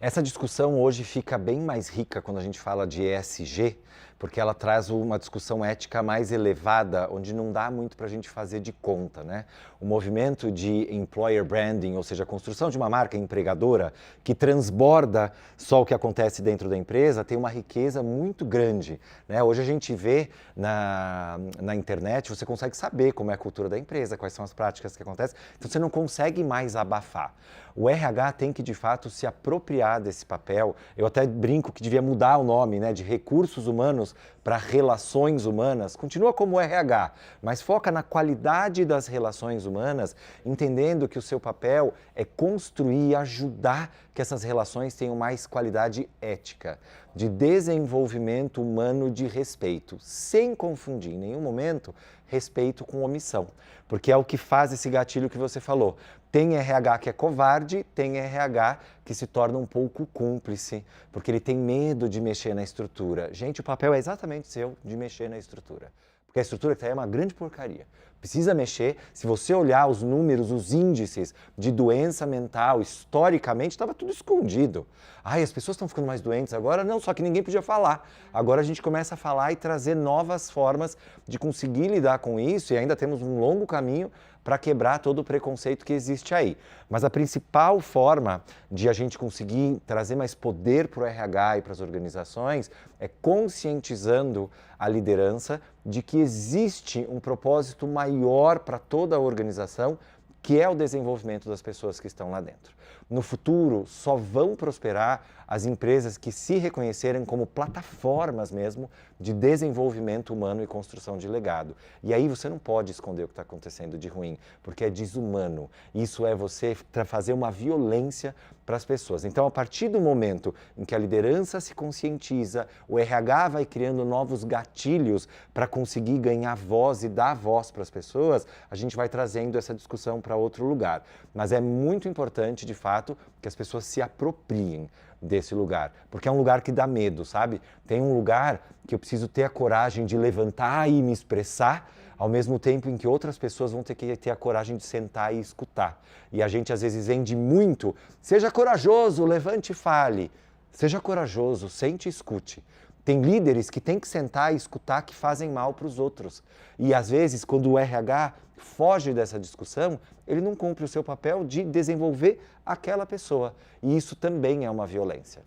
Essa discussão hoje fica bem mais rica quando a gente fala de ESG, porque ela traz uma discussão ética mais elevada, onde não dá muito para a gente fazer de conta, né? O movimento de employer branding, ou seja, a construção de uma marca empregadora que transborda só o que acontece dentro da empresa, tem uma riqueza muito grande, né? Hoje a gente vê na internet, você consegue saber como é a cultura da empresa, quais são as práticas que acontecem, então você não consegue mais abafar. O RH tem que, de fato, se apropriar desse papel. Eu até brinco que devia mudar o nome, né, de recursos humanos para relações humanas. Continua como RH, mas foca na qualidade das relações humanas, entendendo que o seu papel é construir e ajudar que essas relações tenham mais qualidade ética, de desenvolvimento humano de respeito, sem confundir em nenhum momento respeito com omissão, porque é o que faz esse gatilho que você falou. Tem RH que é covarde, tem RH que se torna um pouco cúmplice, porque ele tem medo de mexer na estrutura. Gente, o papel é exatamente seu de mexer na estrutura, porque a estrutura que está aí é uma grande porcaria. Precisa mexer. Se você olhar os números, os índices de doença mental, historicamente estava tudo escondido. Ai, as pessoas estão ficando mais doentes agora? Não, só que ninguém podia falar. Agora a gente começa a falar e trazer novas formas de conseguir lidar com isso, e ainda temos um longo caminho para quebrar todo o preconceito que existe aí. Mas a principal forma de a gente conseguir trazer mais poder para o RH e para as organizações é conscientizando a liderança de que existe um propósito maior para toda a organização, que é o desenvolvimento das pessoas que estão lá dentro. No futuro, só vão prosperar as empresas que se reconhecerem como plataformas mesmo de desenvolvimento humano e construção de legado. E aí você não pode esconder o que está acontecendo de ruim, porque é desumano. Isso é você fazer uma violência para as pessoas. Então, a partir do momento em que a liderança se conscientiza, o RH vai criando novos gatilhos para conseguir ganhar voz e dar voz para as pessoas, a gente vai trazendo essa discussão para outro lugar. Mas é muito importante, de fato, que as pessoas se apropriem desse lugar, porque é um lugar que dá medo, sabe? Tem um lugar que eu preciso ter a coragem de levantar e me expressar, ao mesmo tempo em que outras pessoas vão ter que ter a coragem de sentar e escutar. E a gente às vezes vende muito, seja corajoso, levante e fale. Seja corajoso, sente e escute. Tem líderes que têm que sentar e escutar que fazem mal para os outros. E às vezes, quando o RH foge dessa discussão, ele não cumpre o seu papel de desenvolver aquela pessoa. E isso também é uma violência.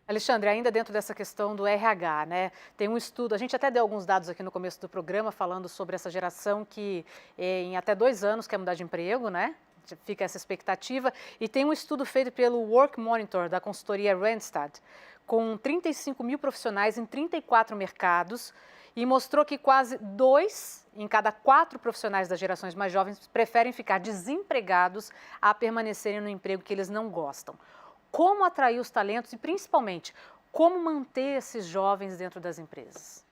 Alexandre, ainda dentro dessa questão do RH, né? Tem um estudo, a gente até deu alguns dados aqui no começo do programa falando sobre essa geração que em até 2 anos quer mudar de emprego, né? Fica essa expectativa. E tem um estudo feito pelo Work Monitor da consultoria Randstad, com 35 mil profissionais em 34 mercados, e mostrou que quase 2 em cada 4 profissionais das gerações mais jovens preferem ficar desempregados a permanecerem no emprego que eles não gostam. Como atrair os talentos e, principalmente, como manter esses jovens dentro das empresas?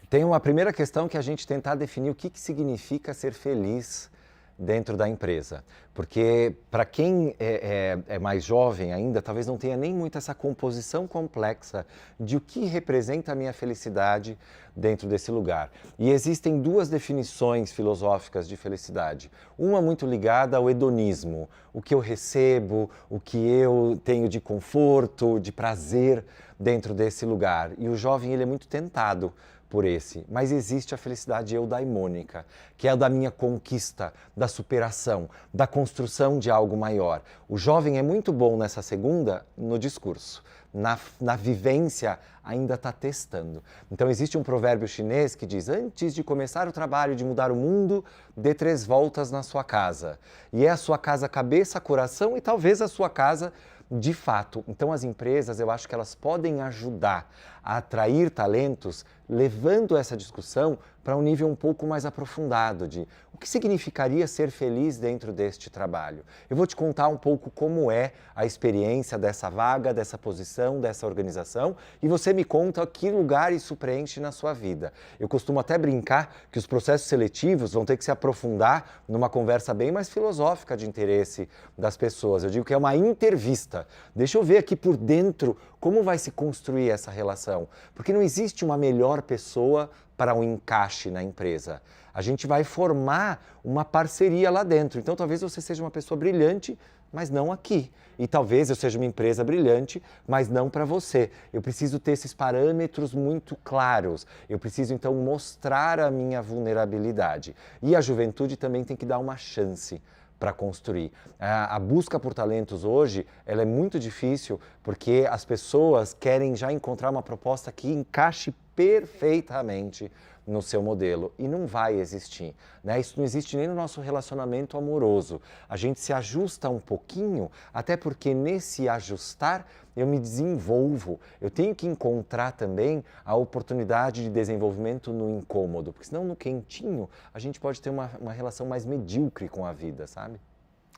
Tem uma primeira questão que a gente tentar definir o que significa ser feliz dentro da empresa. Porque para quem é mais jovem ainda, talvez não tenha nem muito essa composição complexa de o que representa a minha felicidade dentro desse lugar. E existem 2 definições filosóficas de felicidade. Uma muito ligada ao hedonismo, o que eu recebo, o que eu tenho de conforto, de prazer dentro desse lugar. E o jovem, ele é muito tentado por esse, mas existe a felicidade eudaimônica, que é a da minha conquista, da superação, da construção de algo maior. O jovem é muito bom nessa segunda no discurso, na vivência ainda está testando. Então existe um provérbio chinês que diz: antes de começar o trabalho de mudar o mundo, dê 3 voltas na sua casa. E é a sua casa cabeça, coração e talvez a sua casa de fato. Então as empresas, eu acho que elas podem ajudar a atrair talentos, levando essa discussão para um nível um pouco mais aprofundado de o que significaria ser feliz dentro deste trabalho. Eu vou te contar um pouco como é a experiência dessa vaga, dessa posição, dessa organização, e você me conta que lugar isso preenche na sua vida. Eu costumo até brincar que os processos seletivos vão ter que se aprofundar numa conversa bem mais filosófica de interesse das pessoas. Eu digo que é uma intervista. Deixa eu ver aqui por dentro como vai se construir essa relação, porque não existe uma melhor pessoa para um encaixe na empresa. A gente vai formar uma parceria lá dentro. Então, talvez você seja uma pessoa brilhante mas não aqui. E talvez eu seja uma empresa brilhante, mas não para você. Eu preciso ter esses parâmetros muito claros. Eu preciso, então, mostrar a minha vulnerabilidade. E a juventude também tem que dar uma chance para construir. A busca por talentos hoje, ela é muito difícil porque as pessoas querem já encontrar uma proposta que encaixe perfeitamente no seu modelo e não vai existir, né? Isso não existe nem no nosso relacionamento amoroso. A gente se ajusta um pouquinho, até porque nesse ajustar eu me desenvolvo. Eu tenho que encontrar também a oportunidade de desenvolvimento no incômodo, porque senão no quentinho a gente pode ter uma relação mais medíocre com a vida, sabe?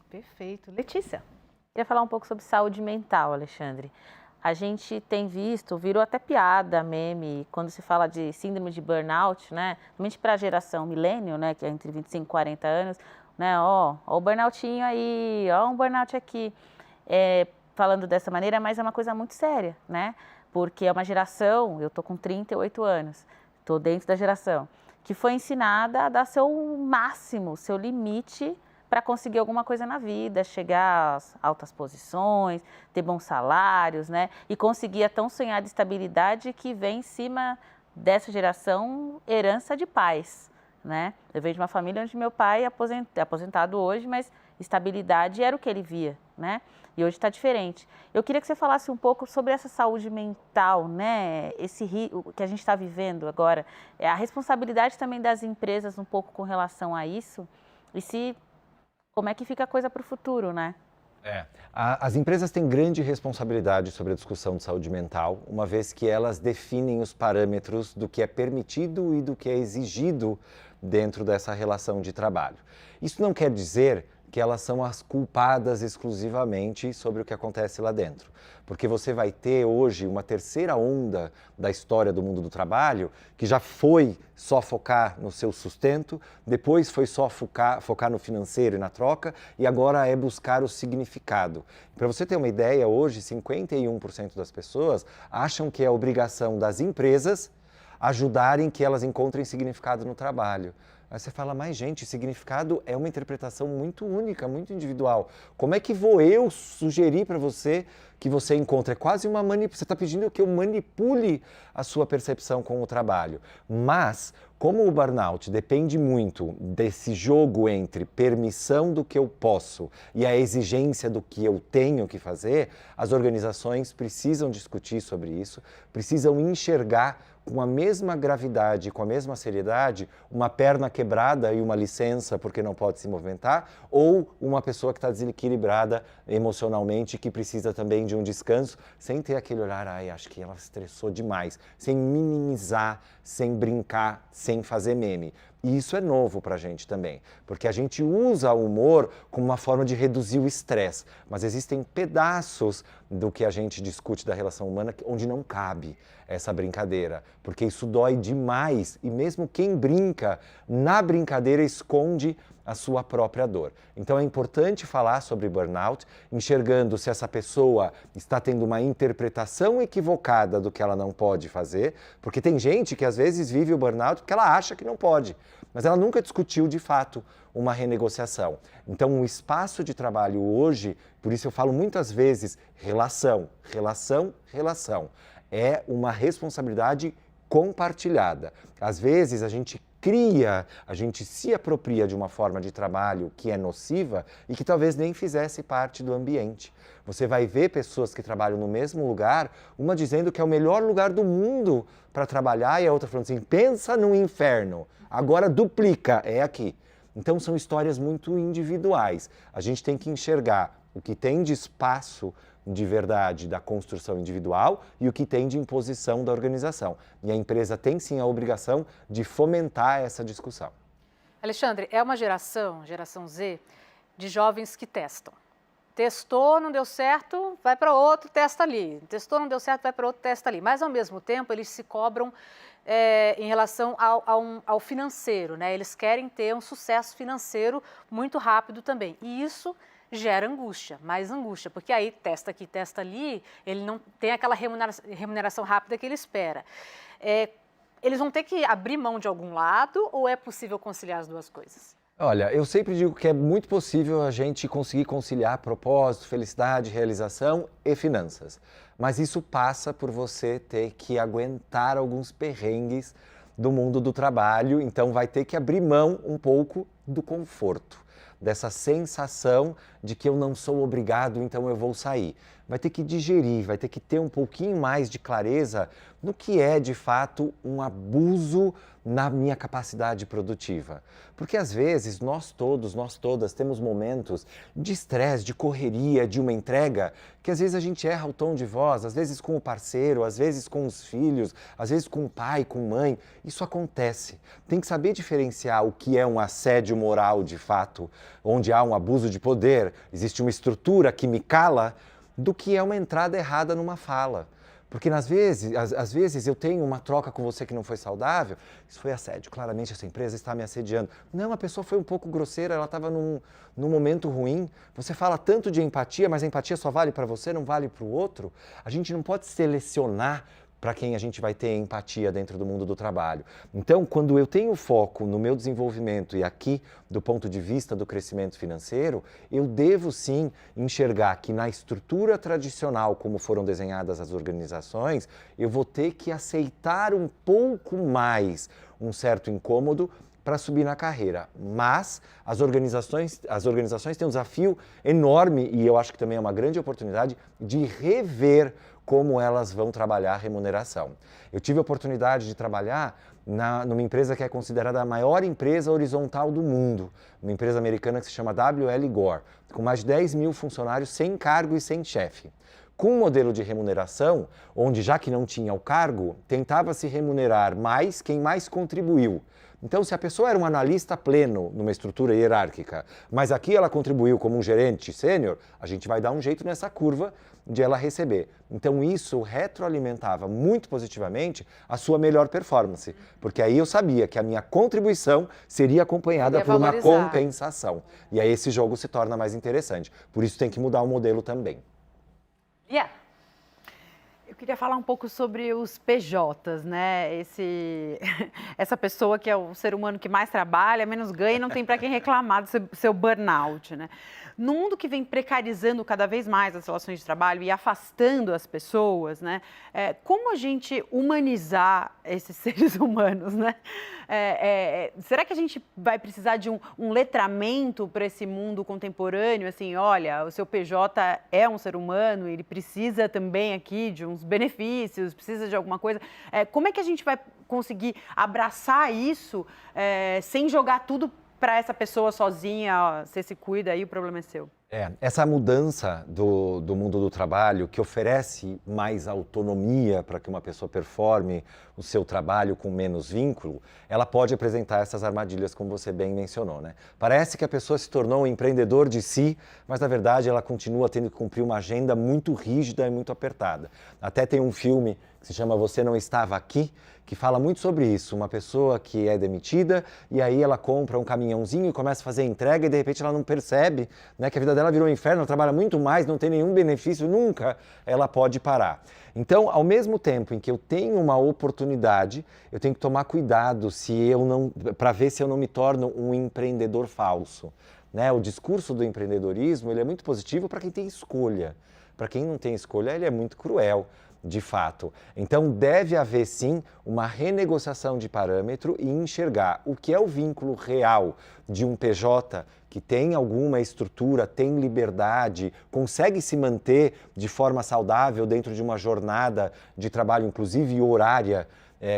Perfeito. Letícia. Queria falar um pouco sobre saúde mental, Alexandre. A gente tem visto, virou até piada, meme, quando se fala de síndrome de burnout, né? Principalmente para a geração milênio, né? Que é entre 25 e 40 anos, né? Ó o burnoutinho aí, ó um burnout aqui. Falando dessa maneira, mas é uma coisa muito séria, né? Porque é uma geração, eu tô com 38 anos, tô dentro da geração, que foi ensinada a dar seu máximo, seu limite para conseguir alguma coisa na vida, chegar às altas posições, ter bons salários, né? E conseguir a tão sonhada estabilidade que vem em cima dessa geração, herança de pais, né? Eu venho de uma família onde meu pai é aposentado hoje, mas estabilidade era o que ele via, né? E hoje está diferente. Eu queria que você falasse um pouco sobre essa saúde mental, né? O que a gente está vivendo agora, a responsabilidade também das empresas um pouco com relação a isso, e como é que fica a coisa para o futuro, né? As empresas têm grande responsabilidade sobre a discussão de saúde mental, uma vez que elas definem os parâmetros do que é permitido e do que é exigido dentro dessa relação de trabalho. Isso não quer dizer que elas são as culpadas exclusivamente sobre o que acontece lá dentro. Porque você vai ter hoje uma terceira onda da história do mundo do trabalho, que já foi só focar no seu sustento, depois foi só focar no financeiro e na troca, e agora é buscar o significado. Para você ter uma ideia, hoje 51% das pessoas acham que é obrigação das empresas ajudarem que elas encontrem significado no trabalho. Aí você fala, mas gente, significado é uma interpretação muito única, muito individual. Como é que vou eu sugerir para você que você encontre? É quase uma manipulação. Você está pedindo que eu manipule a sua percepção com o trabalho. Mas, como o burnout depende muito desse jogo entre permissão do que eu posso e a exigência do que eu tenho que fazer, as organizações precisam discutir sobre isso, precisam enxergar com a mesma gravidade, com a mesma seriedade, uma perna quebrada e uma licença porque não pode se movimentar, ou uma pessoa que está desequilibrada emocionalmente, que precisa também de um descanso, sem ter aquele olhar, acho que ela estressou demais, sem minimizar, sem brincar, sem fazer meme. E isso é novo para a gente também, porque a gente usa o humor como uma forma de reduzir o estresse, mas existem pedaços do que a gente discute da relação humana onde não cabe essa brincadeira, porque isso dói demais e mesmo quem brinca, na brincadeira esconde a sua própria dor. Então é importante falar sobre burnout, enxergando se essa pessoa está tendo uma interpretação equivocada do que ela não pode fazer, porque tem gente que às vezes vive o burnout porque ela acha que não pode, mas ela nunca discutiu de fato uma renegociação. Então o espaço de trabalho hoje, por isso eu falo muitas vezes, relação, é uma responsabilidade compartilhada. Às vezes a gente se apropria de uma forma de trabalho que é nociva e que talvez nem fizesse parte do ambiente. Você vai ver pessoas que trabalham no mesmo lugar, uma dizendo que é o melhor lugar do mundo para trabalhar e a outra falando assim, pensa no inferno, agora duplica, é aqui. Então são histórias muito individuais. A gente tem que enxergar o que tem de espaço de verdade da construção individual e o que tem de imposição da organização. E a empresa tem sim a obrigação de fomentar essa discussão. Alexandre, é uma geração Z, de jovens que testam. Testou, não deu certo, vai para outro, testa ali. Testou, não deu certo, vai para outro, testa ali. Mas, ao mesmo tempo, eles se cobram em relação ao financeiro, né? Eles querem ter um sucesso financeiro muito rápido também. E isso gera angústia, mais angústia, porque aí testa aqui, testa ali, ele não tem aquela remuneração rápida que ele espera. Eles vão ter que abrir mão de algum lado ou é possível conciliar as duas coisas? Olha, eu sempre digo que é muito possível a gente conseguir conciliar propósito, felicidade, realização e finanças. Mas isso passa por você ter que aguentar alguns perrengues do mundo do trabalho, então vai ter que abrir mão um pouco do conforto, dessa sensação de que eu não sou obrigado, então eu vou sair. Vai ter que digerir, vai ter que ter um pouquinho mais de clareza no que é de fato um abuso na minha capacidade produtiva. Porque às vezes nós todos, nós todas temos momentos de estresse, de correria, de uma entrega, que às vezes a gente erra o tom de voz, às vezes com o parceiro, às vezes com os filhos, às vezes com o pai, com a mãe. Isso acontece. Tem que saber diferenciar o que é um assédio moral de fato, onde há um abuso de poder, existe uma estrutura que me cala, do que é uma entrada errada numa fala. Porque às vezes eu tenho uma troca com você que não foi saudável, isso foi assédio, claramente essa empresa está me assediando. Não, a pessoa foi um pouco grosseira, ela estava num momento ruim. Você fala tanto de empatia, mas a empatia só vale para você, não vale para o outro. A gente não pode selecionar para quem a gente vai ter empatia dentro do mundo do trabalho. Então, quando eu tenho foco no meu desenvolvimento e aqui, do ponto de vista do crescimento financeiro, eu devo sim enxergar que na estrutura tradicional, como foram desenhadas as organizações, eu vou ter que aceitar um pouco mais um certo incômodo para subir na carreira. Mas as organizações têm um desafio enorme, e eu acho que também é uma grande oportunidade, de rever como elas vão trabalhar a remuneração. Eu tive a oportunidade de trabalhar numa empresa que é considerada a maior empresa horizontal do mundo, uma empresa americana que se chama W.L. Gore, com mais de 10 mil funcionários sem cargo e sem chefe. Com um modelo de remuneração, onde já que não tinha o cargo, tentava se remunerar mais quem mais contribuiu. Então, se a pessoa era um analista pleno numa estrutura hierárquica, mas aqui ela contribuiu como um gerente sênior, a gente vai dar um jeito nessa curva de ela receber. Então, isso retroalimentava muito positivamente a sua melhor performance, porque aí eu sabia que a minha contribuição seria acompanhada por uma compensação. E aí esse jogo se torna mais interessante. Por isso tem que mudar o modelo também. Eu queria falar um pouco sobre os PJs, né? Essa pessoa que é o ser humano que mais trabalha, menos ganha e não tem para quem reclamar do seu burnout, né? No mundo que vem precarizando cada vez mais as relações de trabalho e afastando as pessoas, né? Como a gente humanizar esses seres humanos, né? Será que a gente vai precisar de um letramento para esse mundo contemporâneo? Assim, olha, o seu PJ é um ser humano, ele precisa também aqui de uns benefícios, precisa de alguma coisa. Como é que a gente vai conseguir abraçar isso sem jogar tudo para essa pessoa sozinha? Ó, você se cuida aí, o problema é seu. Essa mudança do mundo do trabalho, que oferece mais autonomia para que uma pessoa performe o seu trabalho com menos vínculo, ela pode apresentar essas armadilhas, como você bem mencionou, né? Parece que a pessoa se tornou um empreendedor de si, mas na verdade ela continua tendo que cumprir uma agenda muito rígida e muito apertada. Até tem um filme que se chama Você Não Estava Aqui, que fala muito sobre isso, uma pessoa que é demitida e aí ela compra um caminhãozinho e começa a fazer entrega e de repente ela não percebe, né, que a vida dela virou um inferno, ela trabalha muito mais, não tem nenhum benefício, nunca ela pode parar. Então, ao mesmo tempo em que eu tenho uma oportunidade, eu tenho que tomar cuidado para ver se eu não me torno um empreendedor falso. Né? O discurso do empreendedorismo ele é muito positivo para quem tem escolha. Para quem não tem escolha, ele é muito cruel. De fato. Então, deve haver sim uma renegociação de parâmetro e enxergar o que é o vínculo real de um PJ que tem alguma estrutura, tem liberdade, consegue se manter de forma saudável dentro de uma jornada de trabalho, inclusive horária,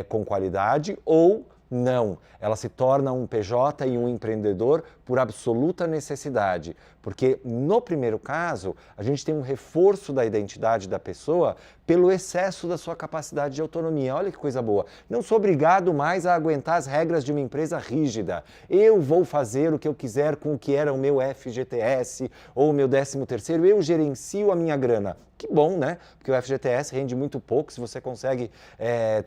com qualidade, ou não, ela se torna um PJ e um empreendedor por absoluta necessidade, porque no primeiro caso, a gente tem um reforço da identidade da pessoa pelo excesso da sua capacidade de autonomia. Olha que coisa boa. Não sou obrigado mais a aguentar as regras de uma empresa rígida. Eu vou fazer o que eu quiser com o que era o meu FGTS ou o meu 13º, eu gerencio a minha grana. Que bom, né? Porque o FGTS rende muito pouco, se você consegue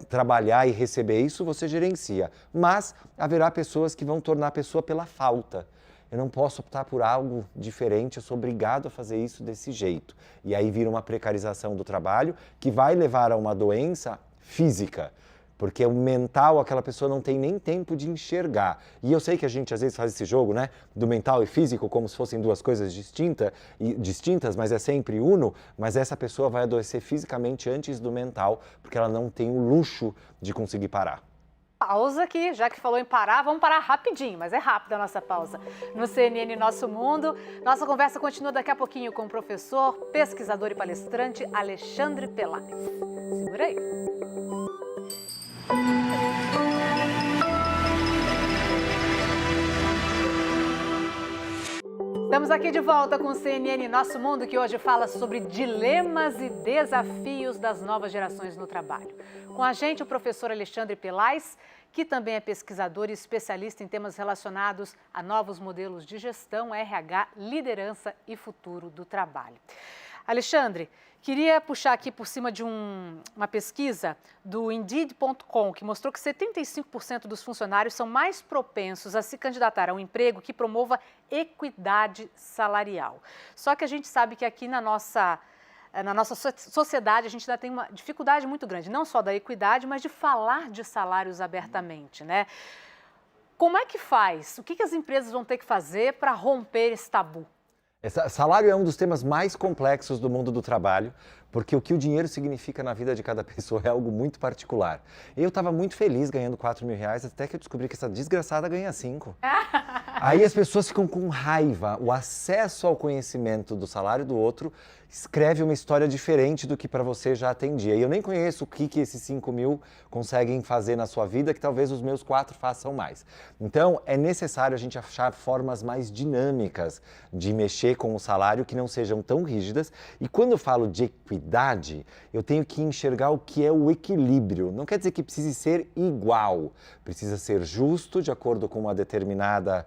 trabalhar e receber isso, você gerencia. Mas haverá pessoas que vão tornar a pessoa pela falta. Eu não posso optar por algo diferente, eu sou obrigado a fazer isso desse jeito. E aí vira uma precarização do trabalho que vai levar a uma doença física, porque o mental, aquela pessoa não tem nem tempo de enxergar. E eu sei que a gente às vezes faz esse jogo, né, do mental e físico, como se fossem duas coisas distintas, mas é sempre uno, mas essa pessoa vai adoecer fisicamente antes do mental, porque ela não tem o luxo de conseguir parar. Pausa aqui, já que falou em parar, vamos parar rapidinho, mas é rápida a nossa pausa. No CNN Nosso Mundo, nossa conversa continua daqui a pouquinho com o professor, pesquisador e palestrante Alexandre Pelaes. Segura aí. Estamos aqui de volta com o CNN Nosso Mundo, que hoje fala sobre dilemas e desafios das novas gerações no trabalho. Com a gente o professor Alexandre Pelaes, que também é pesquisador e especialista em temas relacionados a novos modelos de gestão, RH, liderança e futuro do trabalho. Alexandre, queria puxar aqui por cima de uma pesquisa do Indeed.com, que mostrou que 75% dos funcionários são mais propensos a se candidatar a um emprego que promova equidade salarial. Só que a gente sabe que aqui na nossa sociedade a gente ainda tem uma dificuldade muito grande, não só da equidade, mas de falar de salários abertamente, né? Como é que faz? O que as empresas vão ter que fazer para romper esse tabu? Salário é um dos temas mais complexos do mundo do trabalho, porque o que o dinheiro significa na vida de cada pessoa é algo muito particular. Eu estava muito feliz ganhando R$4.000, até que eu descobri que essa desgraçada ganha 5. Aí as pessoas ficam com raiva. O acesso ao conhecimento do salário do outro escreve uma história diferente do que para você já atendia. E eu nem conheço o que esses 5.000 conseguem fazer na sua vida, que talvez os meus 4 façam mais. Então, é necessário a gente achar formas mais dinâmicas de mexer com o salário, que não sejam tão rígidas. E quando eu falo de equidade, eu tenho que enxergar o que é o equilíbrio. Não quer dizer que precise ser igual, precisa ser justo, de acordo com uma determinada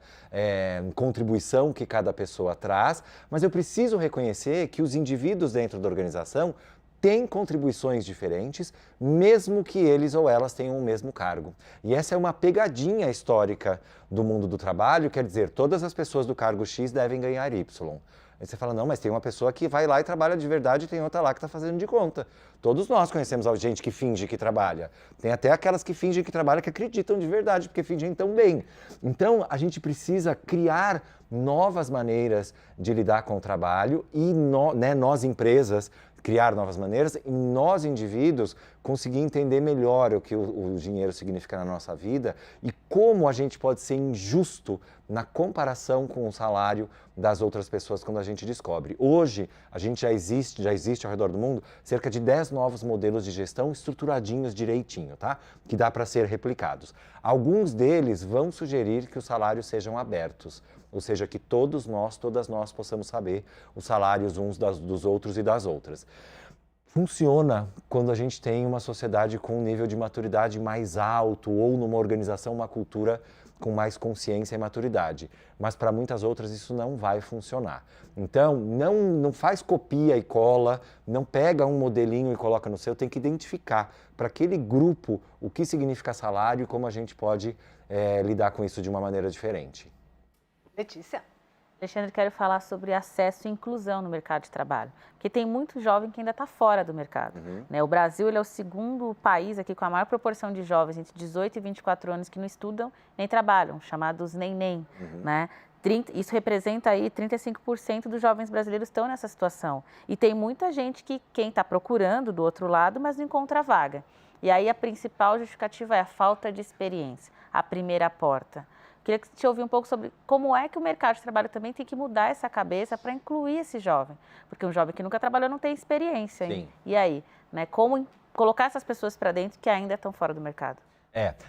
contribuição que cada pessoa traz, mas eu preciso reconhecer que os indivíduos dentro da organização têm contribuições diferentes, mesmo que eles ou elas tenham o mesmo cargo. E essa é uma pegadinha histórica do mundo do trabalho, quer dizer, todas as pessoas do cargo X devem ganhar Y. Aí você fala, não, mas tem uma pessoa que vai lá e trabalha de verdade e tem outra lá que está fazendo de conta. Todos nós conhecemos gente que finge que trabalha. Tem até aquelas que fingem que trabalham que acreditam de verdade, porque fingem tão bem. Então, a gente precisa criar novas maneiras de lidar com o trabalho e nós, empresas, criar novas maneiras e nós, indivíduos, conseguir entender melhor o que o dinheiro significa na nossa vida e como a gente pode ser injusto na comparação com o salário das outras pessoas quando a gente descobre. Hoje, a gente já existe ao redor do mundo cerca de 10 novos modelos de gestão estruturadinhos direitinho, tá? Que dá para ser replicados. Alguns deles vão sugerir que os salários sejam abertos, ou seja, que todas nós possamos saber os salários uns dos outros e das outras. Funciona quando a gente tem uma sociedade com um nível de maturidade mais alto ou numa organização, uma cultura com mais consciência e maturidade. Mas para muitas outras isso não vai funcionar. Então, não faz copia e cola, não pega um modelinho e coloca no seu, tem que identificar para aquele grupo o que significa salário e como a gente pode lidar com isso de uma maneira diferente. Letícia. Alexandre, quero falar sobre acesso e inclusão no mercado de trabalho, porque tem muito jovem que ainda está fora do mercado. Né? O Brasil ele é o segundo país aqui com a maior proporção de jovens entre 18 e 24 anos que não estudam nem trabalham, chamados NEM. Né? Isso representa aí 35% dos jovens brasileiros estão nessa situação. E tem muita gente que quem está procurando do outro lado, mas não encontra vaga. E aí a principal justificativa é a falta de experiência, a primeira porta. Queria te ouvir um pouco sobre como é que o mercado de trabalho também tem que mudar essa cabeça para incluir esse jovem. Porque um jovem que nunca trabalhou não tem experiência. Sim. E aí, né, como colocar essas pessoas para dentro que ainda estão fora do mercado?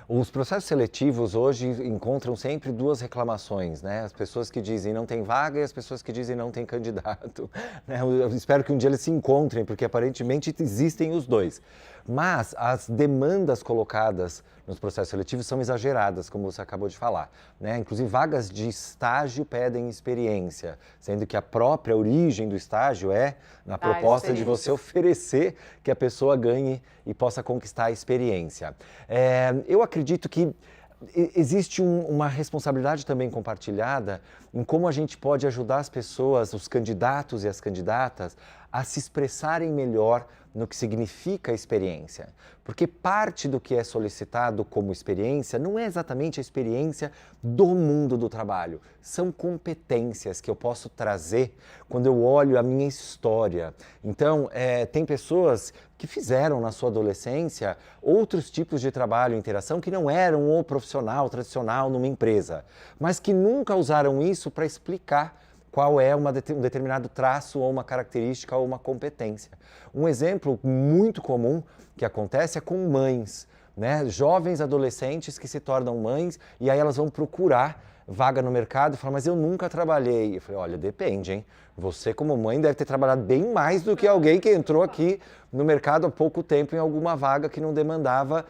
Os processos seletivos hoje encontram sempre duas reclamações, né? As pessoas que dizem não tem vaga e as pessoas que dizem não tem candidato. Né? Eu espero que um dia eles se encontrem, porque aparentemente existem os dois. Mas as demandas colocadas nos processos seletivos são exageradas, como você acabou de falar. Né? Inclusive, vagas de estágio pedem experiência, sendo que a própria origem do estágio é na proposta de você oferecer que a pessoa ganhe e possa conquistar a experiência. Eu acredito que existe uma responsabilidade também compartilhada em como a gente pode ajudar as pessoas, os candidatos e as candidatas, a se expressarem melhor no que significa a experiência. Porque parte do que é solicitado como experiência não é exatamente a experiência do mundo do trabalho. São competências que eu posso trazer quando eu olho a minha história. Então, tem pessoas que fizeram na sua adolescência outros tipos de trabalho e interação que não eram o profissional tradicional numa empresa, mas que nunca usaram isso para explicar qual é um determinado traço ou uma característica ou uma competência. Um exemplo muito comum que acontece é com mães, né? Jovens adolescentes que se tornam mães e aí elas vão procurar vaga no mercado e falam, mas eu nunca trabalhei. Eu falei, olha, depende, hein? Você como mãe deve ter trabalhado bem mais do que alguém que entrou aqui no mercado há pouco tempo em alguma vaga que não demandava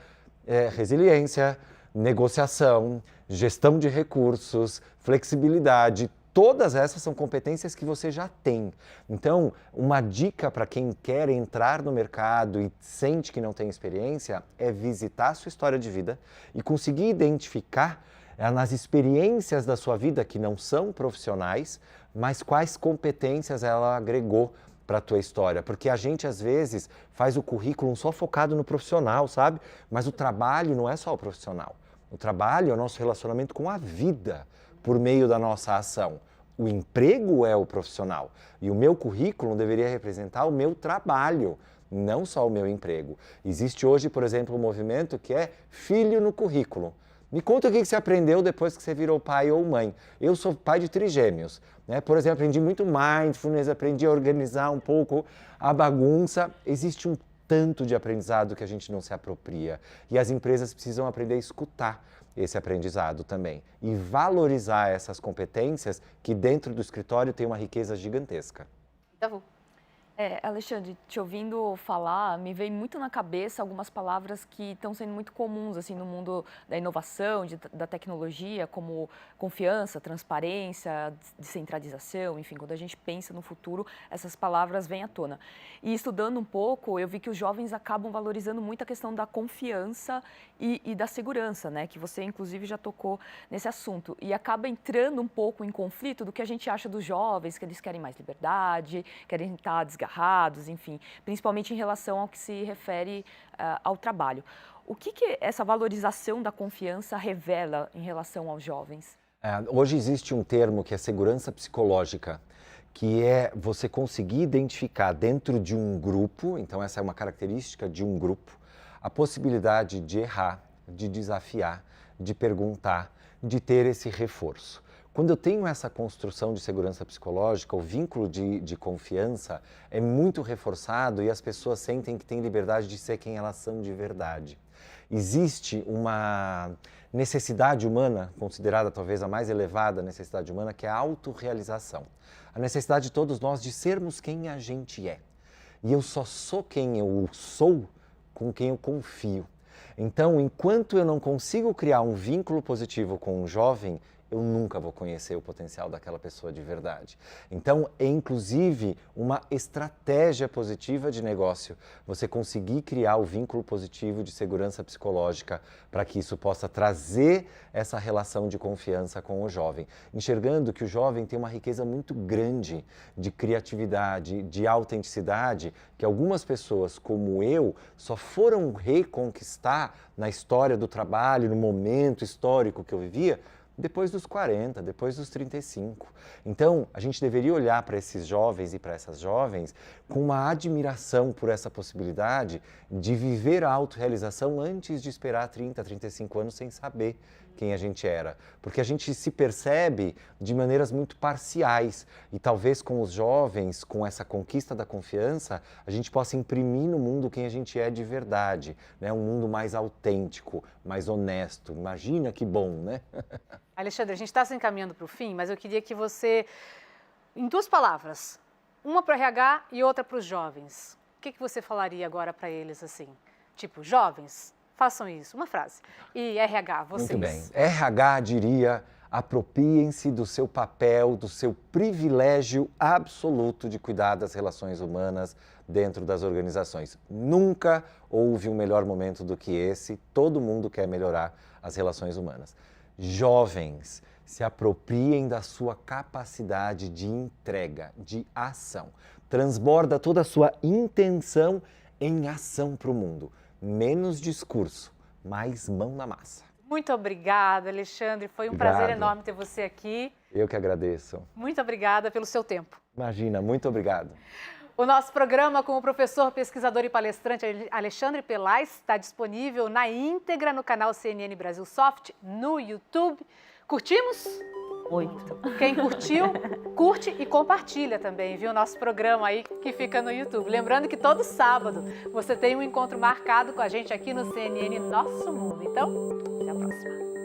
resiliência, negociação, gestão de recursos, flexibilidade. Todas essas são competências que você já tem. Então, uma dica para quem quer entrar no mercado e sente que não tem experiência é visitar a sua história de vida e conseguir identificar nas experiências da sua vida que não são profissionais, mas quais competências ela agregou para a tua história. Porque a gente, às vezes, faz o currículo só focado no profissional, sabe? Mas o trabalho não é só o profissional. O trabalho é o nosso relacionamento com a vida por meio da nossa ação. O emprego é o profissional e o meu currículo deveria representar o meu trabalho, não só o meu emprego. Existe hoje, por exemplo, um movimento que é filho no currículo. Me conta o que você aprendeu depois que você virou pai ou mãe. Eu sou pai de trigêmeos, né? Por exemplo, aprendi muito mindfulness, aprendi a organizar um pouco a bagunça. Existe um tanto de aprendizado que a gente não se apropria e as empresas precisam aprender a escutar esse aprendizado também e valorizar essas competências que dentro do escritório tem uma riqueza gigantesca. Alexandre, te ouvindo falar, me veio muito na cabeça algumas palavras que estão sendo muito comuns assim, no mundo da inovação, da tecnologia, como confiança, transparência, descentralização, enfim, quando a gente pensa no futuro, essas palavras vêm à tona. E estudando um pouco, eu vi que os jovens acabam valorizando muito a questão da confiança e da segurança, né? Que você, inclusive, já tocou nesse assunto. E acaba entrando um pouco em conflito do que a gente acha dos jovens, que eles querem mais liberdade, querem estar desgarrados, enfim, principalmente em relação ao que se refere ao trabalho. O que essa valorização da confiança revela em relação aos jovens? Hoje existe um termo que é segurança psicológica, que é você conseguir identificar dentro de um grupo, então essa é uma característica de um grupo, a possibilidade de errar, de desafiar, de perguntar, de ter esse reforço. Quando eu tenho essa construção de segurança psicológica, o vínculo de confiança é muito reforçado e as pessoas sentem que têm liberdade de ser quem elas são de verdade. Existe uma necessidade humana, considerada talvez a mais elevada necessidade humana, que é a autorrealização. A necessidade de todos nós de sermos quem a gente é. E eu só sou quem eu sou com quem eu confio. Então, enquanto eu não consigo criar um vínculo positivo com um jovem, eu nunca vou conhecer o potencial daquela pessoa de verdade. Então, é inclusive uma estratégia positiva de negócio você conseguir criar o vínculo positivo de segurança psicológica para que isso possa trazer essa relação de confiança com o jovem. Enxergando que o jovem tem uma riqueza muito grande de criatividade, de autenticidade, que algumas pessoas como eu só foram reconquistar na história do trabalho, no momento histórico que eu vivia, depois dos 40, depois dos 35. Então, a gente deveria olhar para esses jovens e para essas jovens com uma admiração por essa possibilidade de viver a autorrealização antes de esperar 30, 35 anos sem saber quem a gente era. Porque a gente se percebe de maneiras muito parciais e talvez com os jovens, com essa conquista da confiança, a gente possa imprimir no mundo quem a gente é de verdade, né? Um mundo mais autêntico, mais honesto. Imagina que bom, né? Alexandre, a gente está se encaminhando para o fim, mas eu queria que você, em 2 palavras, uma para o RH e outra para os jovens, o que você falaria agora para eles assim? Tipo, jovens, façam isso, uma frase. E RH, vocês? Muito bem. RH diria, apropriem-se do seu papel, do seu privilégio absoluto de cuidar das relações humanas dentro das organizações. Nunca houve um melhor momento do que esse, todo mundo quer melhorar as relações humanas. Jovens, se apropriem da sua capacidade de entrega, de ação. transborda toda a sua intenção em ação para o mundo. Menos discurso, mais mão na massa. Muito obrigada, Alexandre. Foi um prazer enorme ter você aqui. Eu que agradeço. Muito obrigada pelo seu tempo. Imagina, muito obrigado. O nosso programa com o professor, pesquisador e palestrante Alexandre Pelais está disponível na íntegra no canal CNN Brasil Soft, no YouTube. Curtimos? Muito. Quem curtiu, curte e compartilha também, viu? Nosso programa aí que fica no YouTube. Lembrando que todo sábado você tem um encontro marcado com a gente aqui no CNN Nosso Mundo. Então, até a próxima.